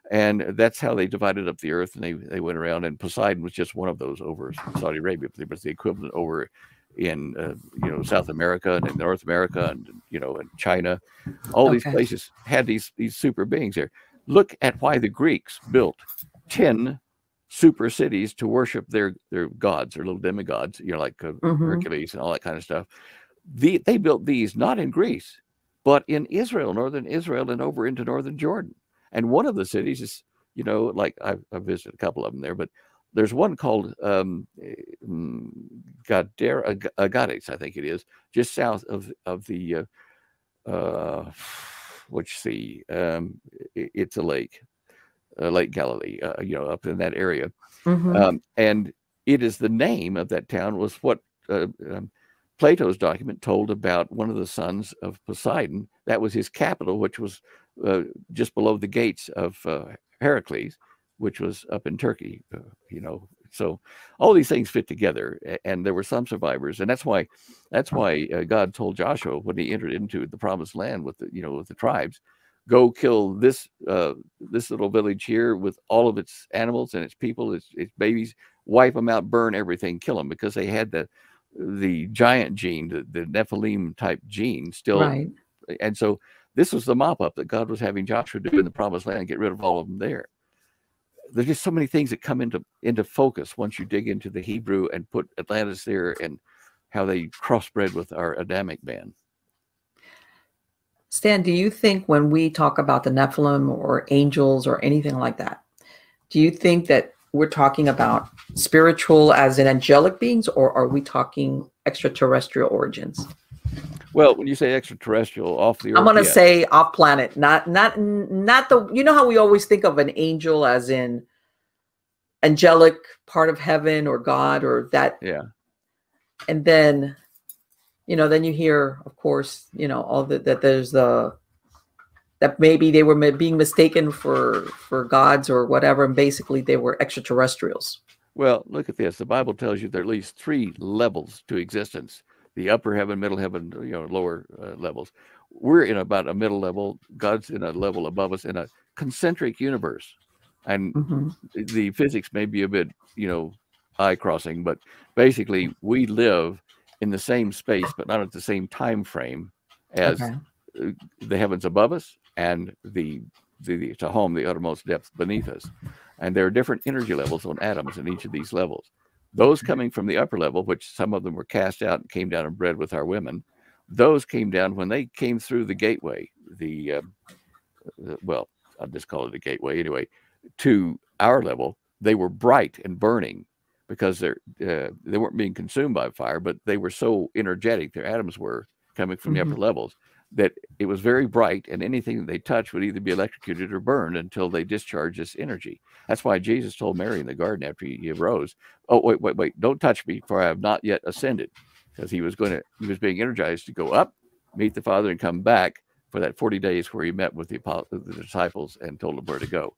And that's how they divided up the earth, and they went around, and Poseidon was just one of those over Saudi Arabia. It was the equivalent over in South America and in North America and and China. All these places had these super beings there. Look at why the Greeks built 10 super cities to worship their gods, their little demigods, like Hercules and all that kind of stuff. They built these not in Greece, but in Israel, northern Israel, and over into northern Jordan. And one of the cities is, like I've visited a couple of them there, but there's one called Agades, I think it is, just south of the which sea? It's a lake, Lake Galilee, up in that area. And it is the name of that town was what Plato's document told about one of the sons of Poseidon. That was his capital, which was just below the gates of Heracles, which was up in Turkey, you know. So all these things fit together, and there were some survivors, and that's why God told Joshua when he entered into the promised land with the tribes, go kill this little village here with all of its animals and its people, its babies, wipe them out, burn everything, kill them, because they had the giant gene, the Nephilim type gene still, Right. and so this was the mop up that God was having Joshua do in the promised land, get rid of all of them there. There's just so many things that come into focus once you dig into the Hebrew and put Atlantis there and how they crossbred with our Adamic man. Stan, do you think when we talk about the Nephilim or angels or anything like that, do you think that we're talking about spiritual as in angelic beings, or are we talking extraterrestrial origins? Well, when you say extraterrestrial, off the earth, I'm going to say off planet, not the, you know how we always think of an angel as in angelic part of heaven or God or that. Yeah. And then, then you hear, of course, all that there's that maybe they were being mistaken for gods or whatever. And basically they were extraterrestrials. Well, look at this. The Bible tells you there are at least 3 levels to existence: the upper heaven, middle heaven, lower levels. We're in about a middle level. God's in a level above us in a concentric universe. And the physics may be a bit, eye crossing, but basically we live in the same space, but not at the same time frame as the heavens above us and the Tahom, the uttermost depths beneath us. And there are different energy levels on atoms in each of these levels. Those coming from the upper level, which some of them were cast out and came down and bred with our women, those came down when they came through the gateway, well, I'll just call it a gateway anyway, to our level. They were bright and burning because they weren't being consumed by fire, but they were so energetic, their atoms were coming from the upper levels, that it was very bright, and anything that they touched would either be electrocuted or burned until they discharged this energy. That's why Jesus told Mary in the garden after he arose, "Oh, wait, don't touch me, for I have not yet ascended," because he was being energized to go up, meet the Father, and come back for that 40 days where he met with the disciples and told them where to go.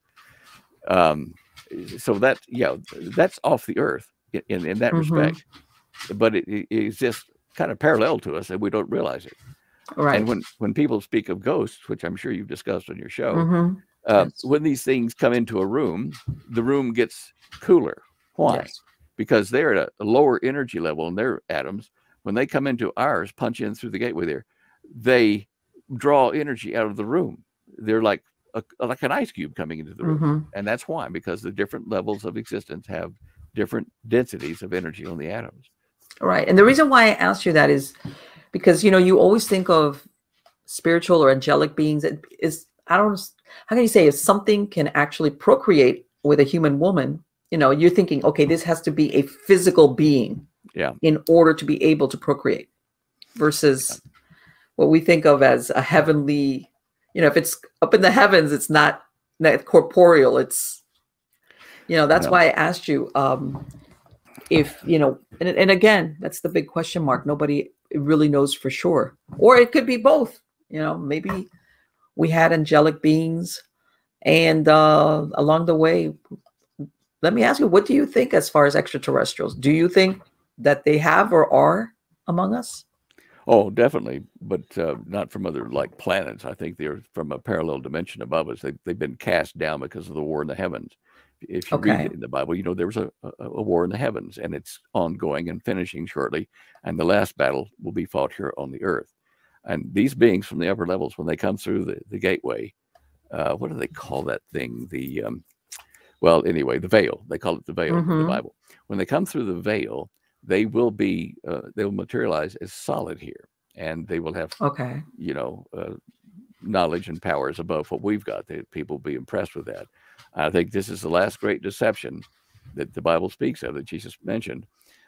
So that's off the earth in that respect, but it exists kind of parallel to us, and we don't realize it. Right. And when people speak of ghosts, which I'm sure you've discussed on your show, when these things come into a room, the room gets cooler. Why? Yes. Because they're at a lower energy level in their atoms. When they come into ours, punch in through the gateway there, they draw energy out of the room. They're like an ice cube coming into the room. And that's why, because the different levels of existence have different densities of energy on the atoms. Right. And the reason why I asked you that is because, you always think of spiritual or angelic beings. How can you say if something can actually procreate with a human woman, you're thinking, okay, this has to be a physical being in order to be able to procreate, versus what we think of as a heavenly, if it's up in the heavens, it's not corporeal. It's, that's why I asked you, if, and again, that's the big question mark. Nobody really knows for sure, or it could be both. Maybe we had angelic beings, and along the way, let me ask you, what do you think as far as extraterrestrials? Do you think that they have or are among us? Oh, definitely, but not from other planets. I think they're from a parallel dimension above us. They've been cast down because of the war in the heavens. If you read it in the Bible, there was a war in the heavens, and it's ongoing and finishing shortly. And the last battle will be fought here on the earth. And these beings from the upper levels, when they come through the gateway, what do they call that thing? The veil. They call it the veil in the Bible. When they come through the veil, they will materialize as solid here, and they will have knowledge and powers above what we've got. People will be impressed with that. I think this is the last great deception that the Bible speaks of, that Jesus mentioned,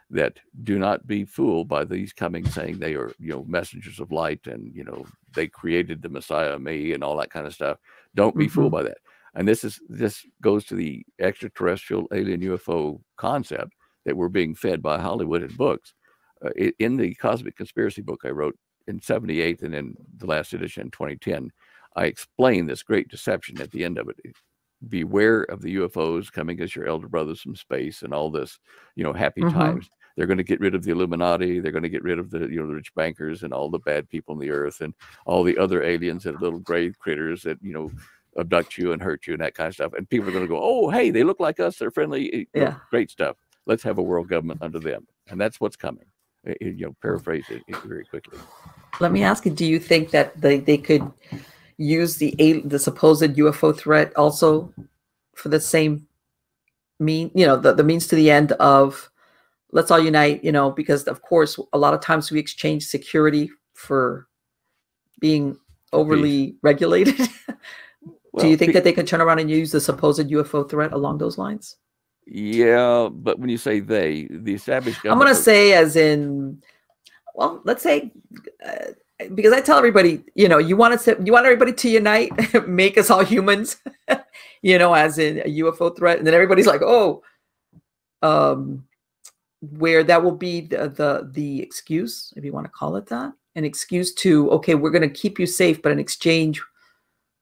that do not be fooled by these coming saying they are, messengers of light, and, they created the Messiah, me, and all that kind of stuff. Don't be fooled by that. And this goes to the extraterrestrial alien UFO concept that we're being fed by Hollywood and books. In the Cosmic Conspiracy book I wrote in '78 and in the last edition in 2010, I explain this great deception at the end of it. beware of the UFOs coming as your elder brothers from space and all this, happy Mm-hmm. times. They're going to get rid of the Illuminati. They're going to get rid of the, the rich bankers and all the bad people on the earth and all the other aliens that are little gray critters that, abduct you and hurt you and that kind of stuff. And people are going to go, oh, hey, they look like us. They're friendly. Great stuff. Let's have a world government under them. And that's what's coming. Paraphrase it very quickly. Let me ask you, do you think that they could use the supposed UFO threat also for the same the means to the end of let's all unite, because of course a lot of times we exchange security for being overly regulated. Well, do you think that they can turn around and use the supposed UFO threat along those lines? Yeah, but when you say the established government, I'm going to say as in, well, let's say, because I tell everybody, you want everybody to unite, make us all humans, as in a UFO threat. And then everybody's like, oh, where that will be the excuse, if you want to call it that, an excuse to, okay, we're going to keep you safe, but in exchange,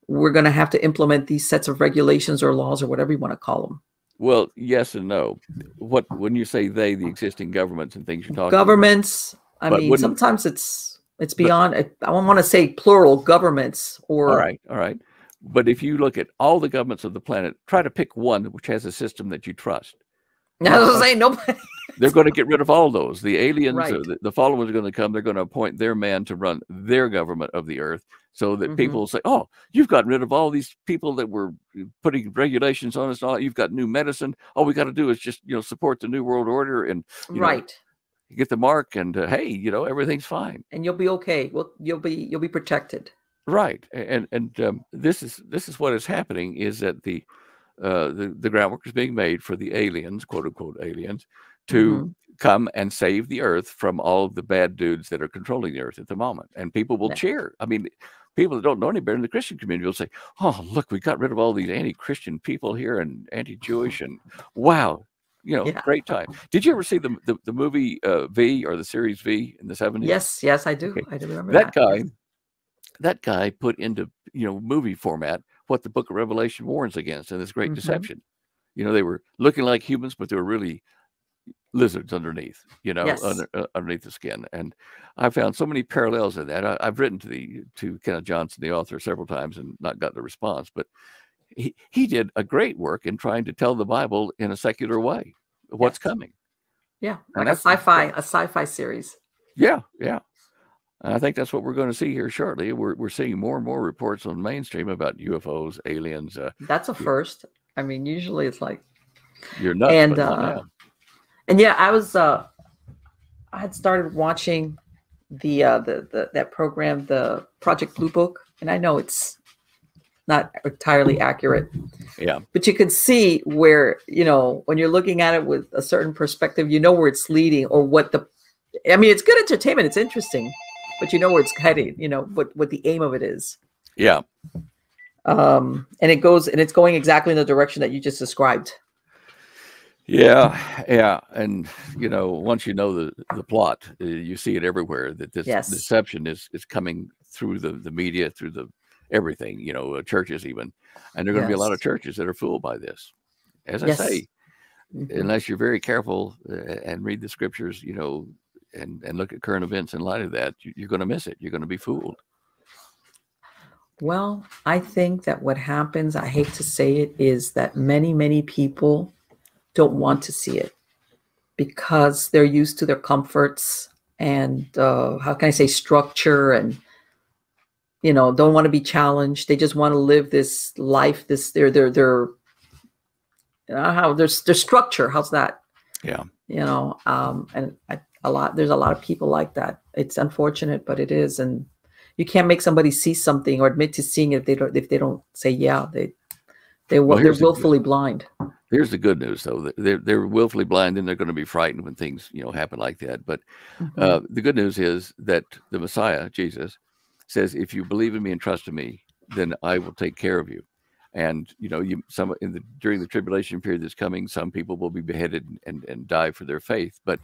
we're going to have to implement these sets of regulations or laws or whatever you want to call them. Well, yes and no. When you say the existing governments and things you're talking governments, about, I mean, sometimes it's beyond. I don't want to say plural governments or. All right. But if you look at all the governments of the planet, try to pick one which has a system that you trust. I was saying nobody. They're going to get rid of all those. The aliens, the followers are going to come. They're going to appoint their man to run their government of the earth, so that people will say, "Oh, you've gotten rid of all these people that were putting regulations on us. And all. You've got new medicine. All we got to do is just support the new world order and get the mark. And hey, everything's fine. And you'll be okay. Well, you'll be protected. Right. And this is what is happening is that the groundwork is being made for the aliens, quote unquote aliens, to come and save the earth from all of the bad dudes that are controlling the earth at the moment. And people will cheer. I mean, people that don't know any better in the Christian community will say, oh, look, we got rid of all these anti-Christian people here and anti-Jewish and wow, great time. Did you ever see the movie V or the series V in the 70s? Yes, I do. Okay. I do remember that guy put into, movie format what the book of Revelation warns against in this great deception. They were looking like humans, but they were really lizards underneath, underneath the skin. And I found so many parallels in that. I've written to Kenneth Johnson, the author, several times and not gotten a response, but he did a great work in trying to tell the Bible in a secular way, what's coming. Yeah, like a sci-fi series. Yeah. And I think that's what we're going to see here shortly. We're seeing more and more reports on mainstream about UFOs, aliens. That's a first. I mean, usually it's like you're nuts. And yeah, I had started watching that program, the Project Blue Book, and I know it's not entirely accurate. Yeah. But you could see where, when you're looking at it with a certain perspective, where it's leading or it's good entertainment. It's interesting, but where it's heading, what the aim of it is. Yeah. And it's going exactly in the direction that you just described. Yeah. And, once you know the plot, you see it everywhere that this deception is coming through the media, through everything, churches even. And there are going to be a lot of churches that are fooled by this. As I say, unless you're very careful and read the scriptures, and look at current events in light of that, you're going to miss it. You're going to be fooled. Well, I think that what happens, I hate to say it, is that many, many people don't want to see it because they're used to their comforts and how can I say structure and don't want to be challenged. They just want to live this life, their structure. How's that? Yeah. And there's a lot of people like that. It's unfortunate, but it is. And you can't make somebody see something or admit to seeing it if they don't say they're willfully blind. Here's the good news, though. They're willfully blind, and they're going to be frightened when things, happen like that. But the good news is that the Messiah, Jesus, says, "If you believe in me and trust in me, then I will take care of you." And during the tribulation period that's coming, some people will be beheaded and die for their faith, but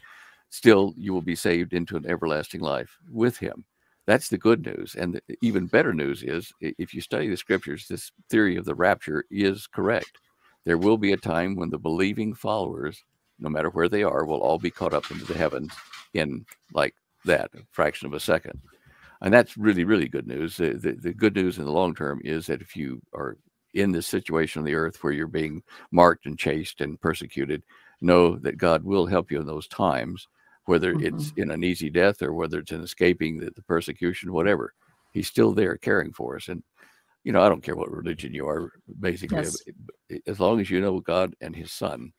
still you will be saved into an everlasting life with Him. That's the good news. And the even better news is, if you study the scriptures, this theory of the rapture is correct. There will be a time when the believing followers, no matter where they are, will all be caught up into the heavens in like that, a fraction of a second. And that's really, really good news. The good news in the long term is that if you are in this situation on the earth where you're being marked and chased and persecuted, know that God will help you in those times, whether it's in an easy death or whether it's in escaping the persecution, whatever. He's still there caring for us. And, you know, I don't care what religion you are, basically. Yes. As long as you know God and his son,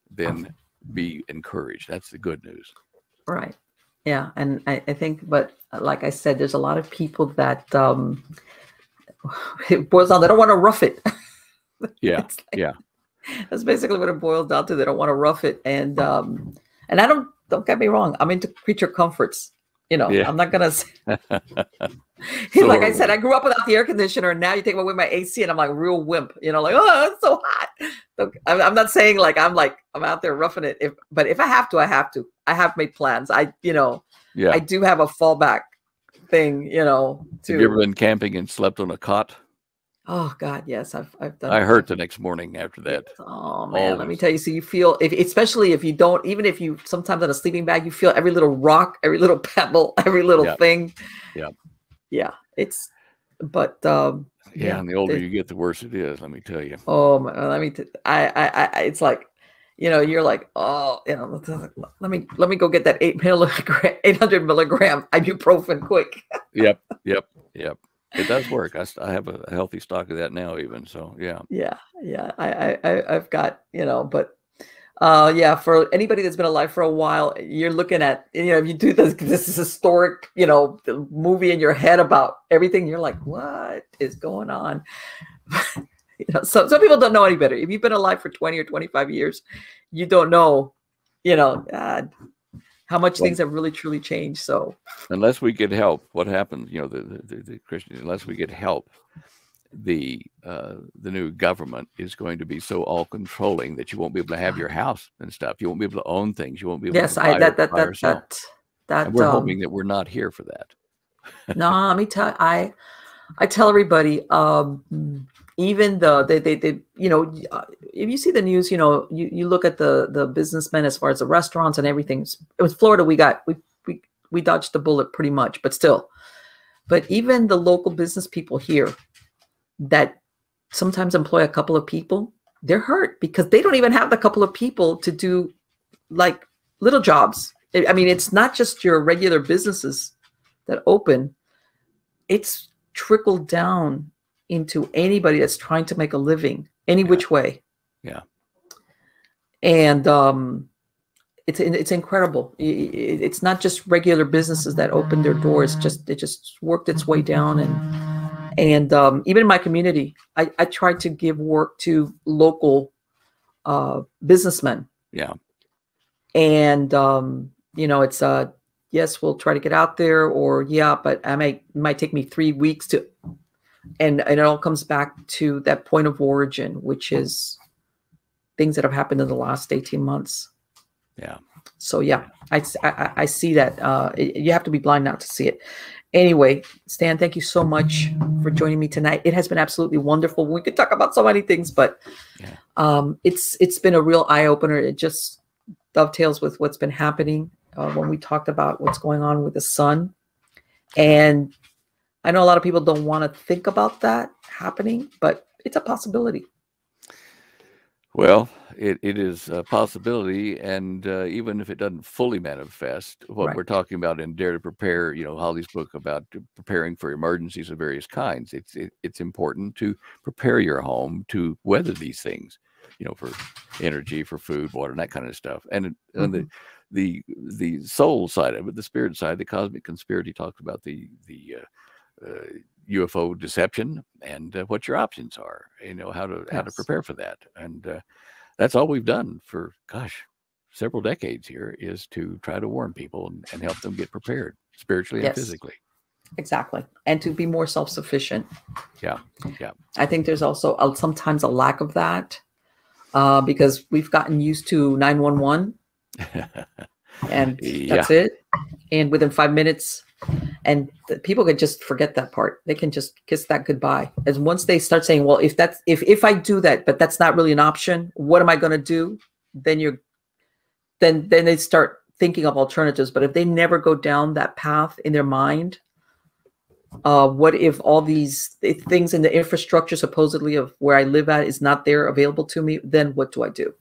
then be encouraged. That's the good news. Right. Yeah. And I think, but like I said, there's a lot of people that it boils down, they don't want to rough it. Yeah. Yeah. That's basically what it boils down to. They don't want to rough it. And I don't get me wrong, I'm into creature comforts. You know, yeah. I'm not gonna say, like I said, I grew up without the air conditioner, and now you take away my AC, and I'm like real wimp. You know, like, oh, it's so hot. I'm not saying like I'm out there roughing it. But if I have to, I have to. I have made plans. I do have a fallback thing. You know, too. Have you ever been camping and slept on a cot? Oh God, yes, I've done. I hurt the next morning after that. Oh man, always. Let me tell you. So you feel, especially if you don't, even if you sometimes on a sleeping bag, you feel every little rock, every little pebble, every little thing. Yeah, yeah. It's, but yeah, and the older you get, the worse it is. Let me tell you. Oh, let me. It's like, you know, you're like, oh, you know, let me go get that 800 milligram ibuprofen quick. Yep. It does work. I have a healthy stock of that now, even. So, yeah. Yeah. I've got, you know, but yeah, for anybody that's been alive for a while, you're looking at, you know, if you do this historic, you know, movie in your head about everything, you're like, what is going on? You know, some people don't know any better. If you've been alive for 20 or 25 years, you don't know, you know, how much things have really truly changed. So unless we get help, what happens? You know, the Christians, unless we get help, the new government is going to be so all controlling that you won't be able to have your house and stuff. You won't be able to own things. You won't be able to buy yourself. And we're hoping that we're not here for that. No, let me tell. I tell everybody, even though they you know, if you see the news, you know, you look at the businessmen as far as the restaurants and everything. It was Florida. We dodged the bullet pretty much, but still. But even the local business people here that sometimes employ a couple of people, they're hurt because they don't even have the couple of people to do like little jobs. I mean, it's not just your regular businesses that open. It's trickled down into anybody that's trying to make a living any which way. Yeah. And it's incredible. It's not just regular businesses that opened their doors. It just worked its way down. And even in my community, I tried to give work to local businessmen. Yeah. And, you know, it's yes, we'll try to get out there, or but it might take me 3 weeks to, and it all comes back to that point of origin, which is things that have happened in the last 18 months. Yeah. So yeah, I see that. You have to be blind not to see it. Anyway, Stan, thank you so much for joining me tonight. It has been absolutely wonderful. We could talk about so many things, but it's been a real eye opener. It just dovetails with what's been happening when we talked about what's going on with the sun. And I know a lot of people don't want to think about that happening, but it's a possibility. Well, it is a possibility, and even if it doesn't fully manifest, what we're talking about in Dare to Prepare, you know, Holly's book about preparing for emergencies of various kinds, it's important to prepare your home to weather these things, you know, for energy, for food, water, and that kind of stuff. And the soul side of it, the spirit side, the cosmic conspiracy talks about the UFO deception and what your options are, you know, how to prepare for that. And that's all we've done for, several decades here, is to try to warn people and help them get prepared spiritually and physically. Exactly. And to be more self-sufficient. Yeah. I think there's also sometimes a lack of that because we've gotten used to 911 and that's it. And within 5 minutes, And people can just forget that part. They can just kiss that goodbye. As once they start saying, well, if I do that, but that's not really an option, what am I going to do? Then they start thinking of alternatives. But if they never go down that path in their mind, what if all these things in the infrastructure supposedly of where I live at is not there available to me? Then what do I do?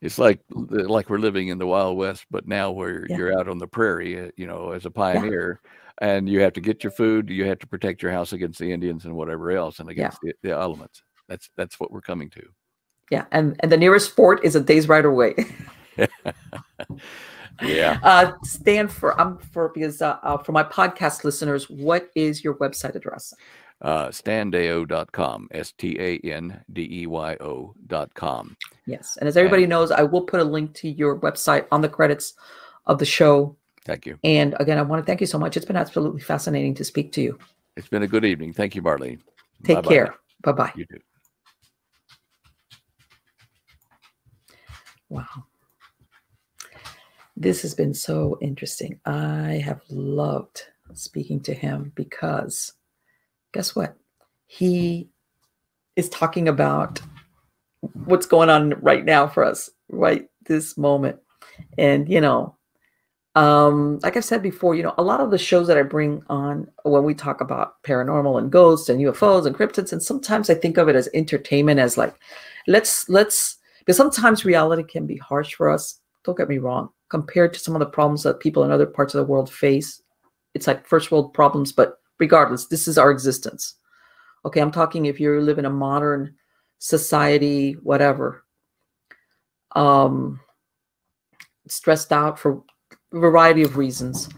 It's like we're living in the Wild West, but now where you're out on the prairie, you know, as a pioneer, and you have to get your food, you have to protect your house against the Indians and whatever else, and against the elements. That's what we're coming to. Yeah, and the nearest fort is a day's ride away. Yeah. Stan, for my podcast listeners, what is your website address? Standeyo.com, STANDEYO.com. Yes. And as everybody knows, I will put a link to your website on the credits of the show. Thank you. And again, I want to thank you so much. It's been absolutely fascinating to speak to you. It's been a good evening. Thank you, Marlene. Take care. Bye-bye. You too. Wow. This has been so interesting. I have loved speaking to him because guess what? He is talking about what's going on right now for us, right this moment. And, you know, like I've said before, you know, a lot of the shows that I bring on when we talk about paranormal and ghosts and UFOs and cryptids, and sometimes I think of it as entertainment, as like, let's, because sometimes reality can be harsh for us. Don't get me wrong. Compared to some of the problems that people in other parts of the world face, it's like first world problems, but regardless, this is our existence. Okay, I'm talking if you live in a modern society, whatever, stressed out for a variety of reasons.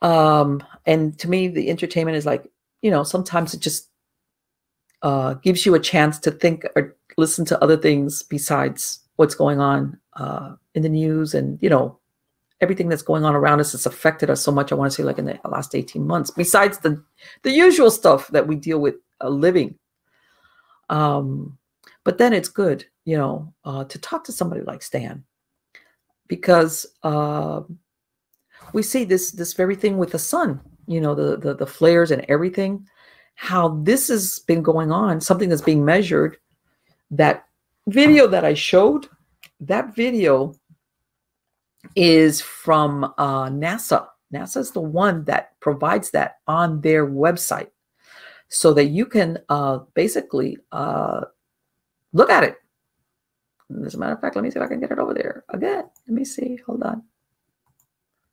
And to me, the entertainment is like, you know, sometimes it just gives you a chance to think or listen to other things besides what's going on in the news, and, you know, everything that's going on around us has affected us so much. I want to say like in the last 18 months, besides the usual stuff that we deal with living. But then it's good, you know, to talk to somebody like Stan, because we see this very thing with the sun, you know, the flares and everything, how this has been going on, something that's being measured. That video that I showed, that video is from NASA. NASA is the one that provides that on their website so that you can basically look at it. As a matter of fact, let me see if I can get it over there again. Let me see. Hold on.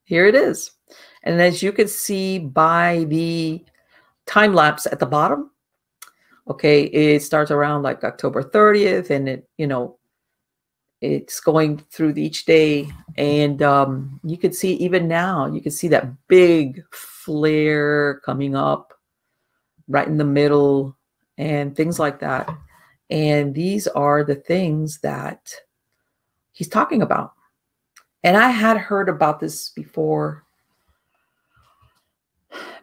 Here it is. And as you can see by the time lapse at the bottom, okay, it starts around like October 30th, and it, you know, it's going through each day. And you can see even now, you can see that big flare coming up right in the middle and things like that. And these are the things that he's talking about. And I had heard about this before,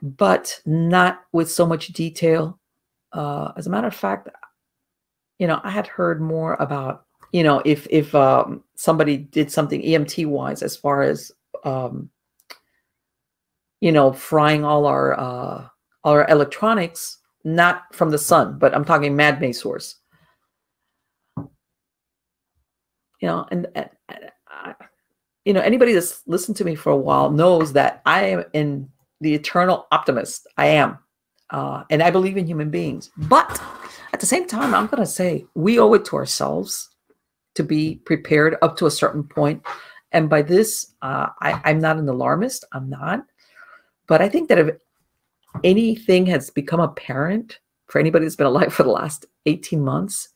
but not with so much detail. As a matter of fact, you know, I had heard more about, you know, if somebody did something EMT wise, as far as, you know, frying all our electronics, not from the sun, but I'm talking man-made source. You know, and you know, anybody that's listened to me for a while knows that I am in the eternal optimist. I am. And I believe in human beings. But at the same time, I'm going to say we owe it to ourselves to be prepared up to a certain point. And by this, I'm not an alarmist. I'm not. But I think that if anything has become apparent for anybody that's been alive for the last 18 months,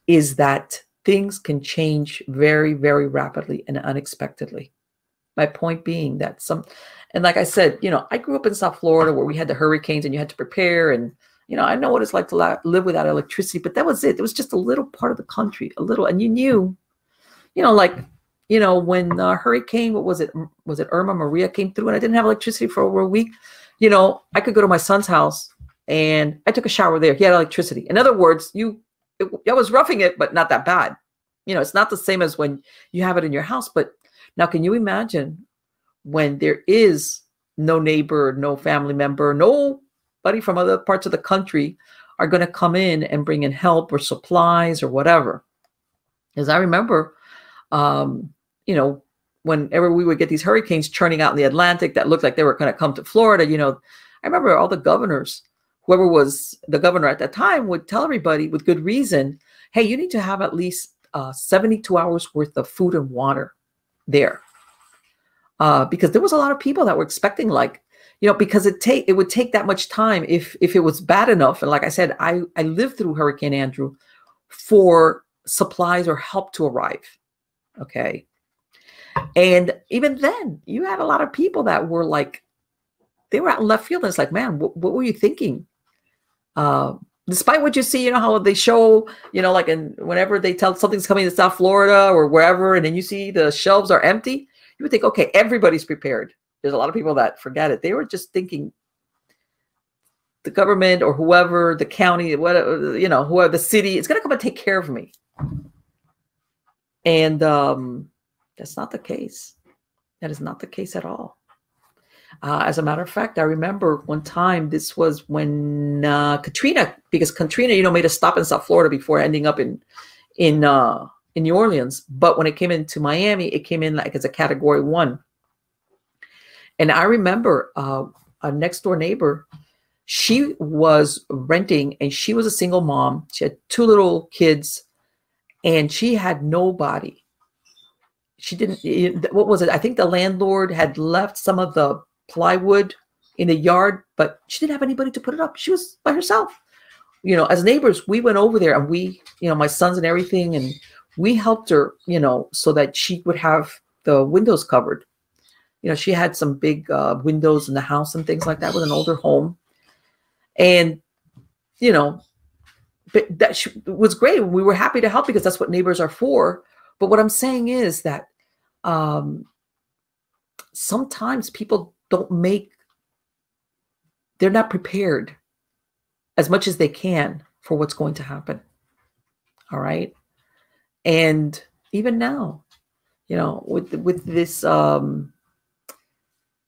is that things can change very, very rapidly and unexpectedly. My point being that and like I said, you know, I grew up in South Florida where we had the hurricanes and you had to prepare, and, you know, I know what it's like to live without electricity, but that was it. It was just a little part of the country, a little, and you knew, you know, like, you know, when hurricane, what was it? Was it Irma Maria came through and I didn't have electricity for over a week? You know, I could go to my son's house and I took a shower there. He had electricity. In other words, I was roughing it, but not that bad. You know, it's not the same as when you have it in your house. But now, can you imagine when there is no neighbor, no family member, nobody from other parts of the country are going to come in and bring in help or supplies or whatever. As I remember, you know, whenever we would get these hurricanes churning out in the Atlantic that looked like they were going to come to Florida, you know, I remember all the governors, whoever was the governor at that time, would tell everybody with good reason, hey, you need to have at least 72 hours worth of food and water there. Because there was a lot of people that were expecting, like, you know, because it would take that much time if it was bad enough. And like I said, I lived through Hurricane Andrew for supplies or help to arrive. Okay. And even then, you had a lot of people that were like, they were out in left field. And it's like, man, what were you thinking? Despite what you see, you know, how they show, you know, like whenever they tell something's coming to South Florida or wherever, and then you see the shelves are empty, you would think, okay, everybody's prepared. There's a lot of people that forget it. They were just thinking the government or whoever, the county, whatever, you know, whoever, the city, it's going to come and take care of me. And that's not the case. That is not the case at all. As a matter of fact, I remember one time, this was when Katrina, because Katrina, you know, made a stop in South Florida before ending up in New Orleans. But when it came into Miami, it came in like as a Category 1. And I remember a next door neighbor, she was renting and she was a single mom. She had 2 little kids and she had nobody. She didn't, what was it? I think the landlord had left some of the plywood in the yard, but she didn't have anybody to put it up. She was by herself. You know, as neighbors, we went over there and we, you know, my sons and everything, and we helped her, you know, so that she would have the windows covered. You know, she had some big windows in the house and things like that with an older home. And, you know, but that was great. We were happy to help because that's what neighbors are for. But what I'm saying is that sometimes people they're not prepared as much as they can for what's going to happen. All right. And even now, you know, with this, you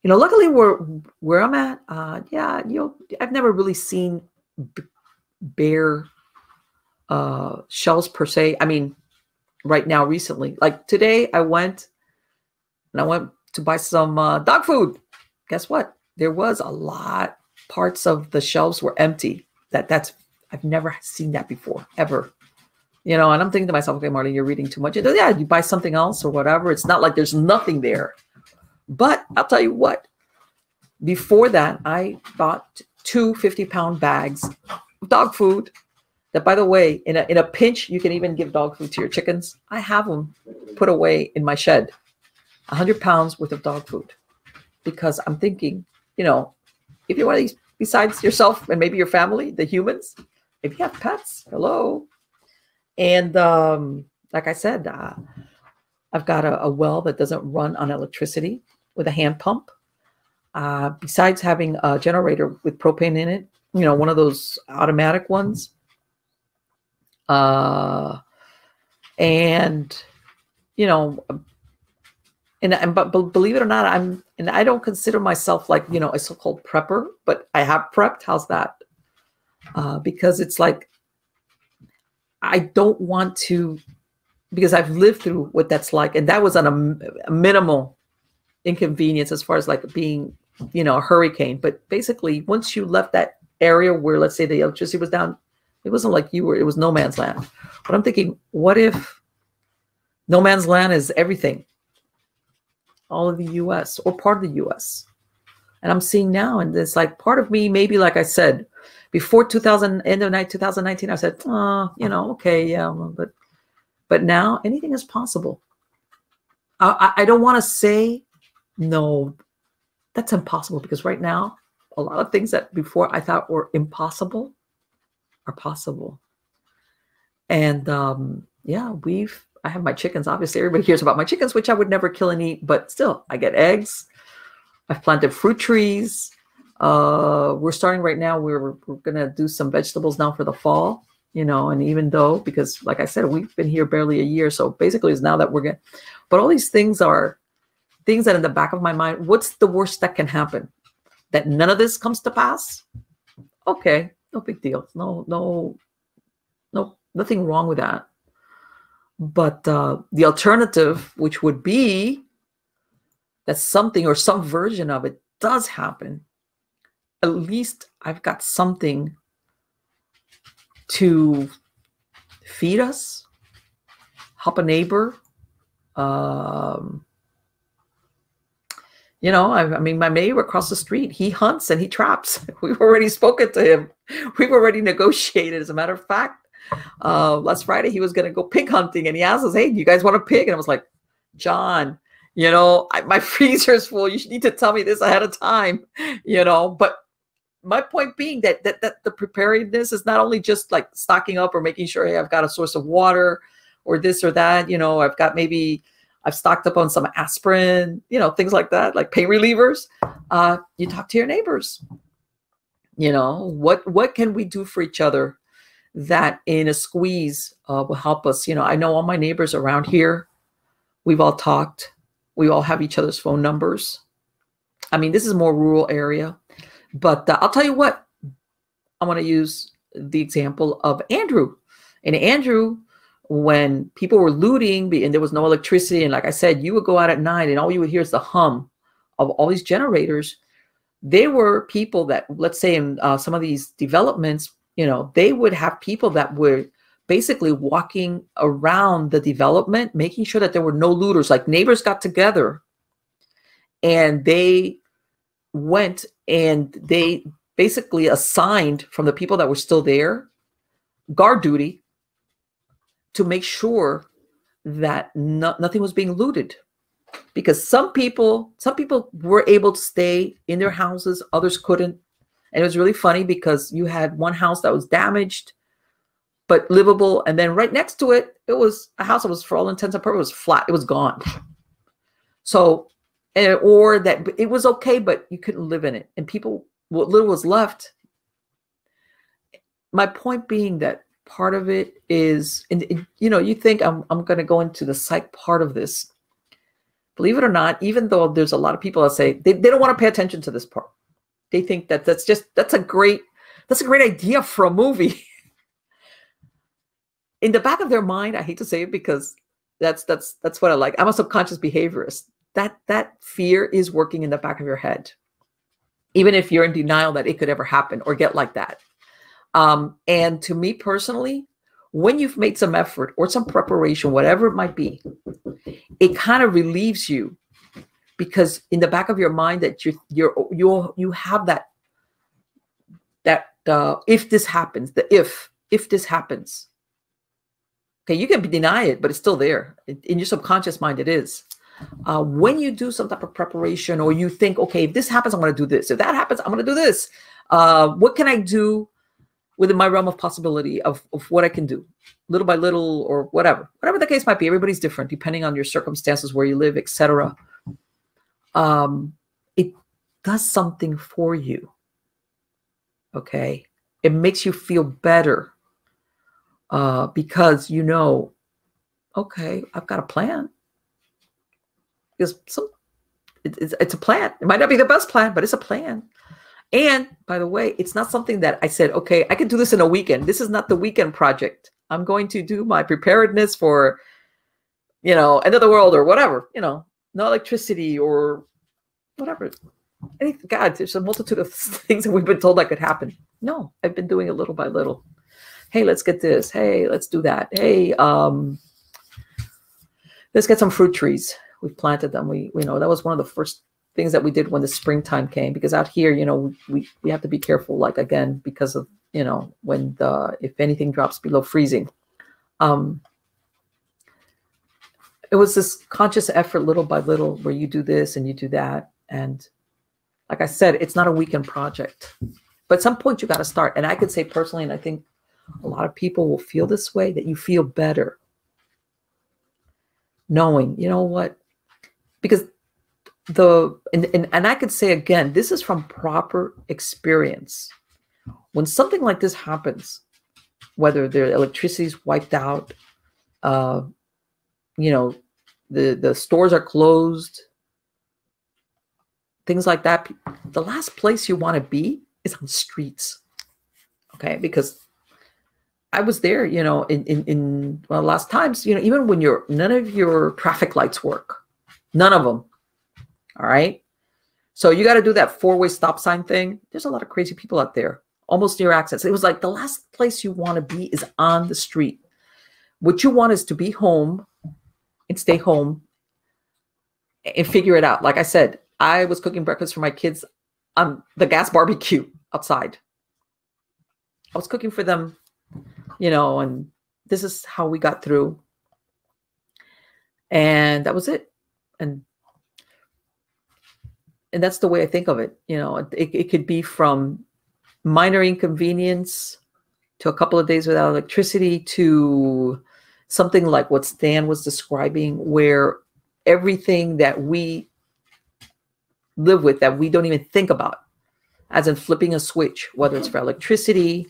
know, luckily where I'm at, yeah, you know, I've never really seen bare shells per se. I mean, right now, recently, like today, I went to buy some dog food. Guess what? There was a lot. Parts of the shelves were empty. I've never seen that before, ever. You know, and I'm thinking to myself, okay, Marlene, you're reading too much. Yeah, you buy something else or whatever. It's not like there's nothing there. But I'll tell you what, before that, I bought 2 50-pound bags of dog food that, by the way, in a pinch, you can even give dog food to your chickens. I have them put away in my shed, 100 pounds worth of dog food, because I'm thinking, you know, if you're one of these, besides yourself and maybe your family, the humans, if you have pets, hello. And like I said, I've got a well that doesn't run on electricity with a hand pump. Besides having a generator with propane in it, you know, one of those automatic ones. And, you know, but believe it or not, I don't consider myself like, you know, a so-called prepper, but I have prepped. How's that? Because it's like, I don't want to, because I've lived through what that's like. And that was on a minimal inconvenience as far as like being, you know, a hurricane. But basically, once you left that area where, let's say, the electricity was down, it wasn't like you were, it was no man's land. But I'm thinking, what if no man's land is everything? All of the U.S. or part of the U.S. And I'm seeing now, and it's like part of me, maybe like I said, before end of night 2019, I said, you know, okay, yeah, but now anything is possible. I don't want to say, no, that's impossible, because right now, a lot of things that before I thought were impossible are possible. And yeah, I have my chickens. Obviously, everybody hears about my chickens, which I would never kill and eat, but still, I get eggs. I've planted fruit trees. We're starting right now. We're going to do some vegetables now for the fall, you know, and even though, because like I said, we've been here barely a year. So basically it's now that we're getting, but all these things are things that in the back of my mind, what's the worst that can happen? that none of this comes to pass, okay, no big deal. Nothing wrong with that. But the alternative, which would be that something or some version of it does happen, at least I've got something to feed us, help a neighbor. You know, I mean, my neighbor across the street, he hunts and he traps. We've already spoken to him. We've already negotiated. As a matter of fact, last Friday, he was going to go pig hunting, and he asked us, hey, do you guys want a pig? And I was like, John, you know, my freezer's full. You need to tell me this ahead of time, you know. But my point being that the preparedness is not only just like stocking up or making sure, hey, I've got a source of water or this or that, you know, I've stocked up on some aspirin, you know, things like that, like pain relievers. You talk to your neighbors. You know, what can we do for each other that in a squeeze will help us? You know, I know all my neighbors around here. We've all talked. We all have each other's phone numbers. I mean, this is a more rural area. But I'll tell you what, I want to use the example of Andrew. And Andrew, when people were looting and there was no electricity, and like I said, you would go out at night and all you would hear is the hum of all these generators. They were people that, let's say in some of these developments, you know, they would have people that were basically walking around the development, making sure that there were no looters. Like neighbors got together and they went and they basically assigned from the people that were still there guard duty to make sure that nothing was being looted, because some people were able to stay in their houses, others couldn't. And it was really funny because you had one house that was damaged but livable, and then right next to it, it was a house that was, for all intents and purposes, flat. It was gone. So, or that it was okay, but you couldn't live in it, and people, what little was left. My point being that part of it is, and you know, you think I'm going to go into the psych part of this. Believe it or not, even though there's a lot of people that say they don't want to pay attention to this part. They think that that's a great idea for a movie. In the back of their mind, I hate to say it because that's what I like. I'm a subconscious behaviorist. That fear is working in the back of your head, even if you're in denial that it could ever happen or get like that. And to me personally, when you've made some effort or some preparation, whatever it might be, it kind of relieves you, because in the back of your mind that you have that if this happens, if this happens. Okay, you can deny it, but it's still there. In your subconscious mind, it is. When you do some type of preparation, or you think, okay, if this happens, I'm going to do this. If that happens, I'm going to do this. What can I do within my realm of possibility of what I can do, little by little, or whatever the case might be. Everybody's different depending on your circumstances, where you live, etc. It does something for you. Okay, it makes you feel better. Because you know, okay, I've got a plan. Because it's a plan. It might not be the best plan, but it's a plan. And by the way, it's not something that I said, okay, I can do this in a weekend. This is not the weekend project. I'm going to do my preparedness for, you know, end of the world or whatever, you know, no electricity or whatever. God, there's a multitude of things that we've been told that could happen. No, I've been doing it little by little. Hey, let's get this. Hey, let's do that. Hey, let's get some fruit trees. We've planted them. We know that was one of the first things that we did when the springtime came, because out here, you know, we have to be careful, like, again, because of, you know, when if anything drops below freezing. It was this conscious effort little by little where you do this and you do that. And like I said, it's not a weekend project, but at some point you got to start. And I could say personally, and I think a lot of people will feel this way, that you feel better knowing, you know what, because and I could say again, this is from proper experience. When something like this happens, whether the electricity is wiped out, you know, the stores are closed, things like that, the last place you want to be is on the streets. Okay, because I was there, you know, in well, last times, you know, even when none of your traffic lights work, none of them. All right. So you got to do that 4-way stop sign thing. There's a lot of crazy people out there, almost near access. It was like the last place you want to be is on the street. What you want is to be home and stay home and figure it out. Like I said, I was cooking breakfast for my kids on the gas barbecue outside. I was cooking for them, you know, and this is how we got through. And that was it. And that's the way I think of it. You know, it could be from minor inconvenience to a couple of days without electricity to something like what Stan was describing, where everything that we live with that we don't even think about, as in flipping a switch, whether it's for electricity,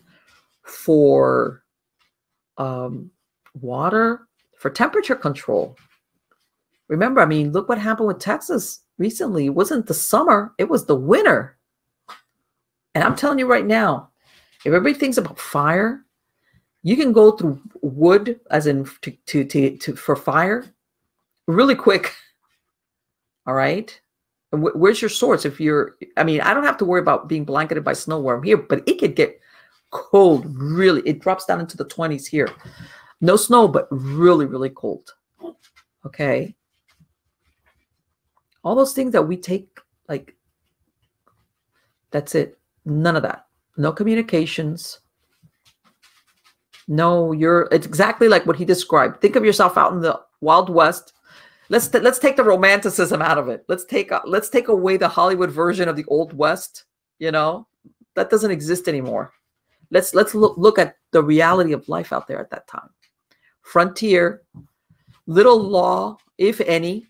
for water, for temperature control. Remember, I mean, look what happened with Texas recently. It wasn't the summer, it was the winter. And I'm telling you right now, if everybody thinks about fire, you can go through wood, as in for fire, really quick. All right. And where's your source? If you're, I mean, I don't have to worry about being blanketed by snow where I'm here, but it could get cold. Really, it drops down into the 20s here. No snow, but really, really cold. Okay. All those things that we take, like, that's it. None of that. No communications. No, it's exactly like what he described. Think of yourself out in the Wild West. Let's take the romanticism out of it. Let's take away the Hollywood version of the Old West. You know, that doesn't exist anymore. Let's look at the reality of life out there at that time. Frontier, little law, if any.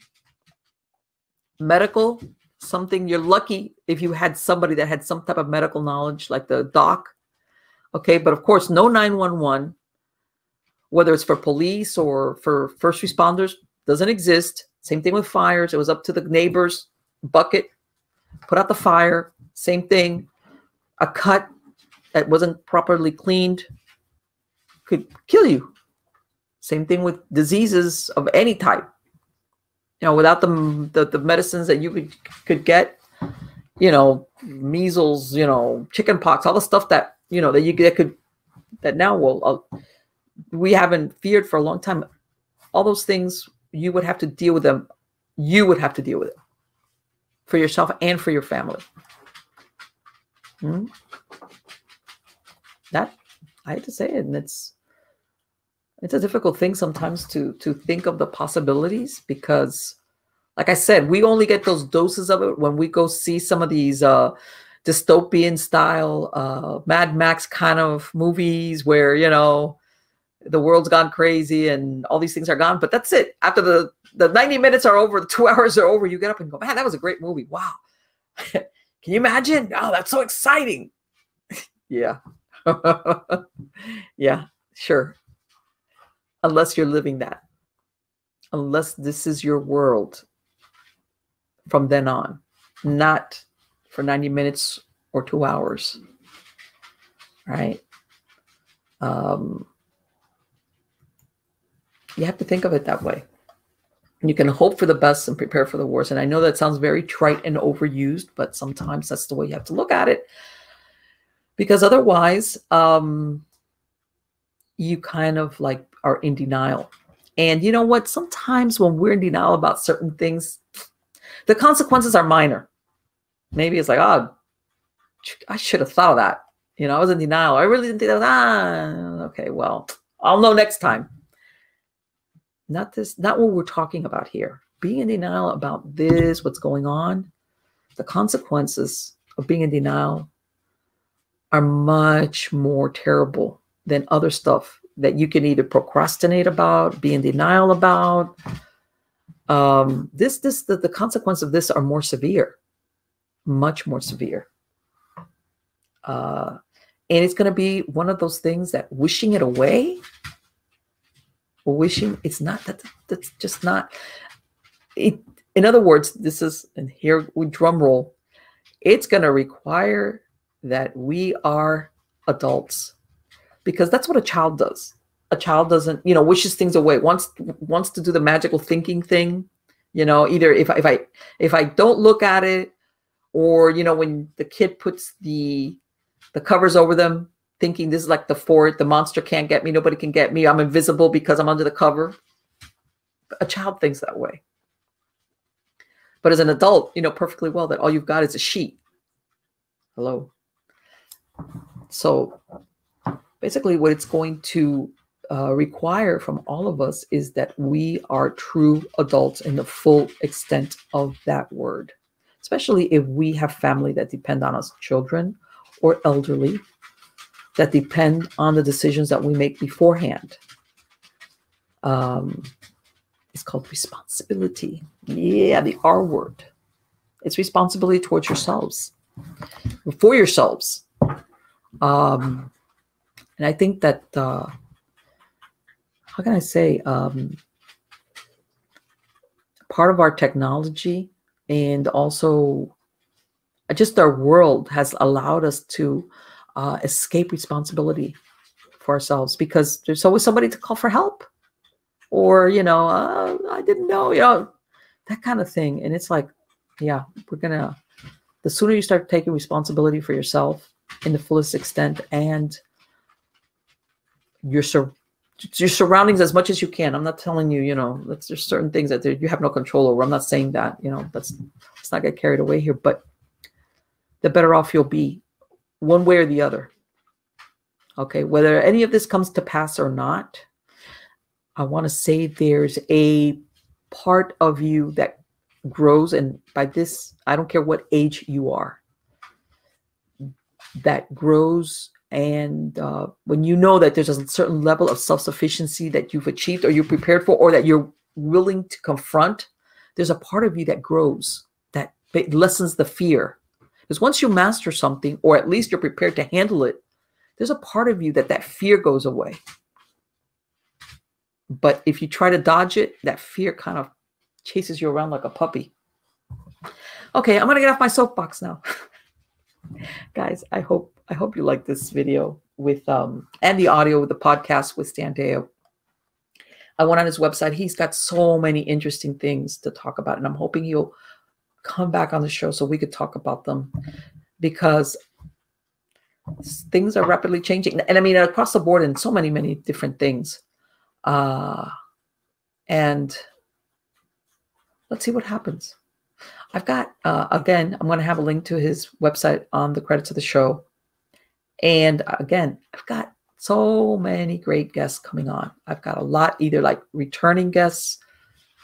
Medical, something you're lucky if you had somebody that had some type of medical knowledge, like the doc. Okay, but of course, no 911, whether it's for police or for first responders, doesn't exist. Same thing with fires. It was up to the neighbors, bucket, put out the fire. Same thing. A cut that wasn't properly cleaned could kill you. Same thing with diseases of any type. You know, without the medicines that you could get, you know, measles, you know, chicken pox, all the stuff that, you know, that now we haven't feared for a long time. All those things, you would have to deal with them. You would have to deal with it for yourself and for your family. That, I hate to say it, and it's a difficult thing sometimes to think of the possibilities, because, like I said, we only get those doses of it when we go see some of these dystopian style Mad Max kind of movies where, you know, the world's gone crazy and all these things are gone. But that's it. After the 90 minutes are over, the 2 hours are over, you get up and go, man, that was a great movie. Wow. Can you imagine? Oh, that's so exciting. Yeah. Yeah, sure. Unless you're living that. Unless this is your world from then on. Not for 90 minutes or 2 hours. Right? You have to think of it that way. You can hope for the best and prepare for the worst. And I know that sounds very trite and overused, but sometimes that's the way you have to look at it. Because otherwise, you kind of like are in denial. And you know what? Sometimes when we're in denial about certain things, the consequences are minor. Maybe it's like, oh, I should have thought of that. You know, I was in denial. I really didn't think that. Okay, well, I'll know next time. Not what we're talking about here. Being in denial about this, what's going on, the consequences of being in denial are much more terrible than other stuff that you can either procrastinate about, be in denial about. The consequences of this are more severe, much more severe. And it's going to be one of those things that wishing it away, it's not, that's just not it. In other words, this is, and here we drum roll, It's going to require that we are adults, because that's what a child does. A child doesn't, wishes things away, wants to do the magical thinking thing. Either if I don't look at it, or when the kid puts the covers over them, thinking this is like the fort, the monster can't get me, nobody can get me, I'm invisible because I'm under the cover. A child thinks that way. But as an adult, you know perfectly well that all you've got is a sheet. Hello. So basically what it's going to require from all of us is that we are true adults in the full extent of that word, especially if we have family that depend on us, children or elderly, that depend on the decisions that we make beforehand. It's called responsibility. Yeah, the R word. It's responsibility towards yourselves, for yourselves. And I think that, how can I say, part of our technology and also just our world has allowed us to escape responsibility for ourselves, because there's always somebody to call for help, or, I didn't know, that kind of thing. And it's like, yeah, the sooner you start taking responsibility for yourself in the fullest extent, and your surroundings as much as you can. I'm not telling you, there's certain things that you have no control over. I'm not saying that, let's not get carried away here, but the better off you'll be one way or the other. Okay, whether any of this comes to pass or not, I want to say there's a part of you that grows, and by this, I don't care what age you are, that grows. And when you know that there's a certain level of self-sufficiency that you've achieved or you're prepared for, or that you're willing to confront, there's a part of you that grows, that lessens the fear. Because once you master something, or at least you're prepared to handle it, there's a part of you that fear goes away. But if you try to dodge it, that fear kind of chases you around like a puppy. Okay, I'm going to get off my soapbox now. Guys, I hope you like this video with and the audio with the podcast with Stan Deyo. I went on his website. He's got so many interesting things to talk about, and I'm hoping he'll come back on the show so we could talk about them, because things are rapidly changing, and I mean across the board in so many different things. And let's see what happens. I've got, again, I'm going to have a link to his website on the credits of the show. And again, I've got so many great guests coming on. I've got a lot, either like returning guests,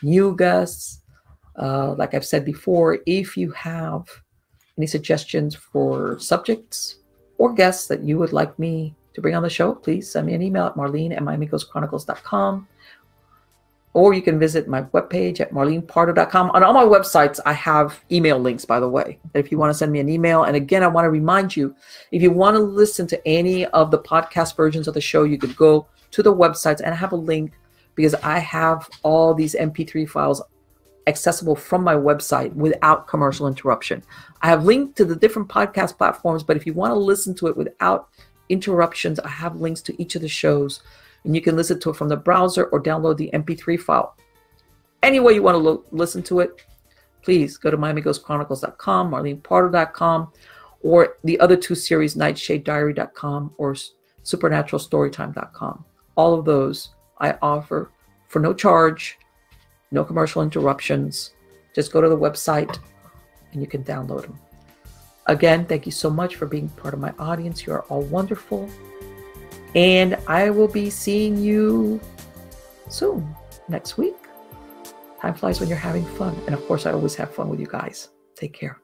new guests. Like I've said before, if you have any suggestions for subjects or guests that you would like me to bring on the show, please send me an email at marlene@miamighostchronicles.com. Or you can visit my webpage at marlenepardo.com. On all my websites, I have email links, by the way, if you want to send me an email. And again, I want to remind you, if you want to listen to any of the podcast versions of the show, you could go to the websites, and I have a link, because I have all these MP3 files accessible from my website without commercial interruption. I have linked to the different podcast platforms, but if you want to listen to it without interruptions, I have links to each of the shows. And you can listen to it from the browser or download the MP3 file. Any way you want to listen to it, please go to MiamiGhostChronicles.com, MarlenePardo.com, or the other two series, NightshadeDiary.com or SupernaturalStorytime.com. All of those I offer for no charge, no commercial interruptions. Just go to the website and you can download them. Again, thank you so much for being part of my audience. You are all wonderful. And I will be seeing you soon, next week. Time flies when you're having fun. And of course, I always have fun with you guys. Take care.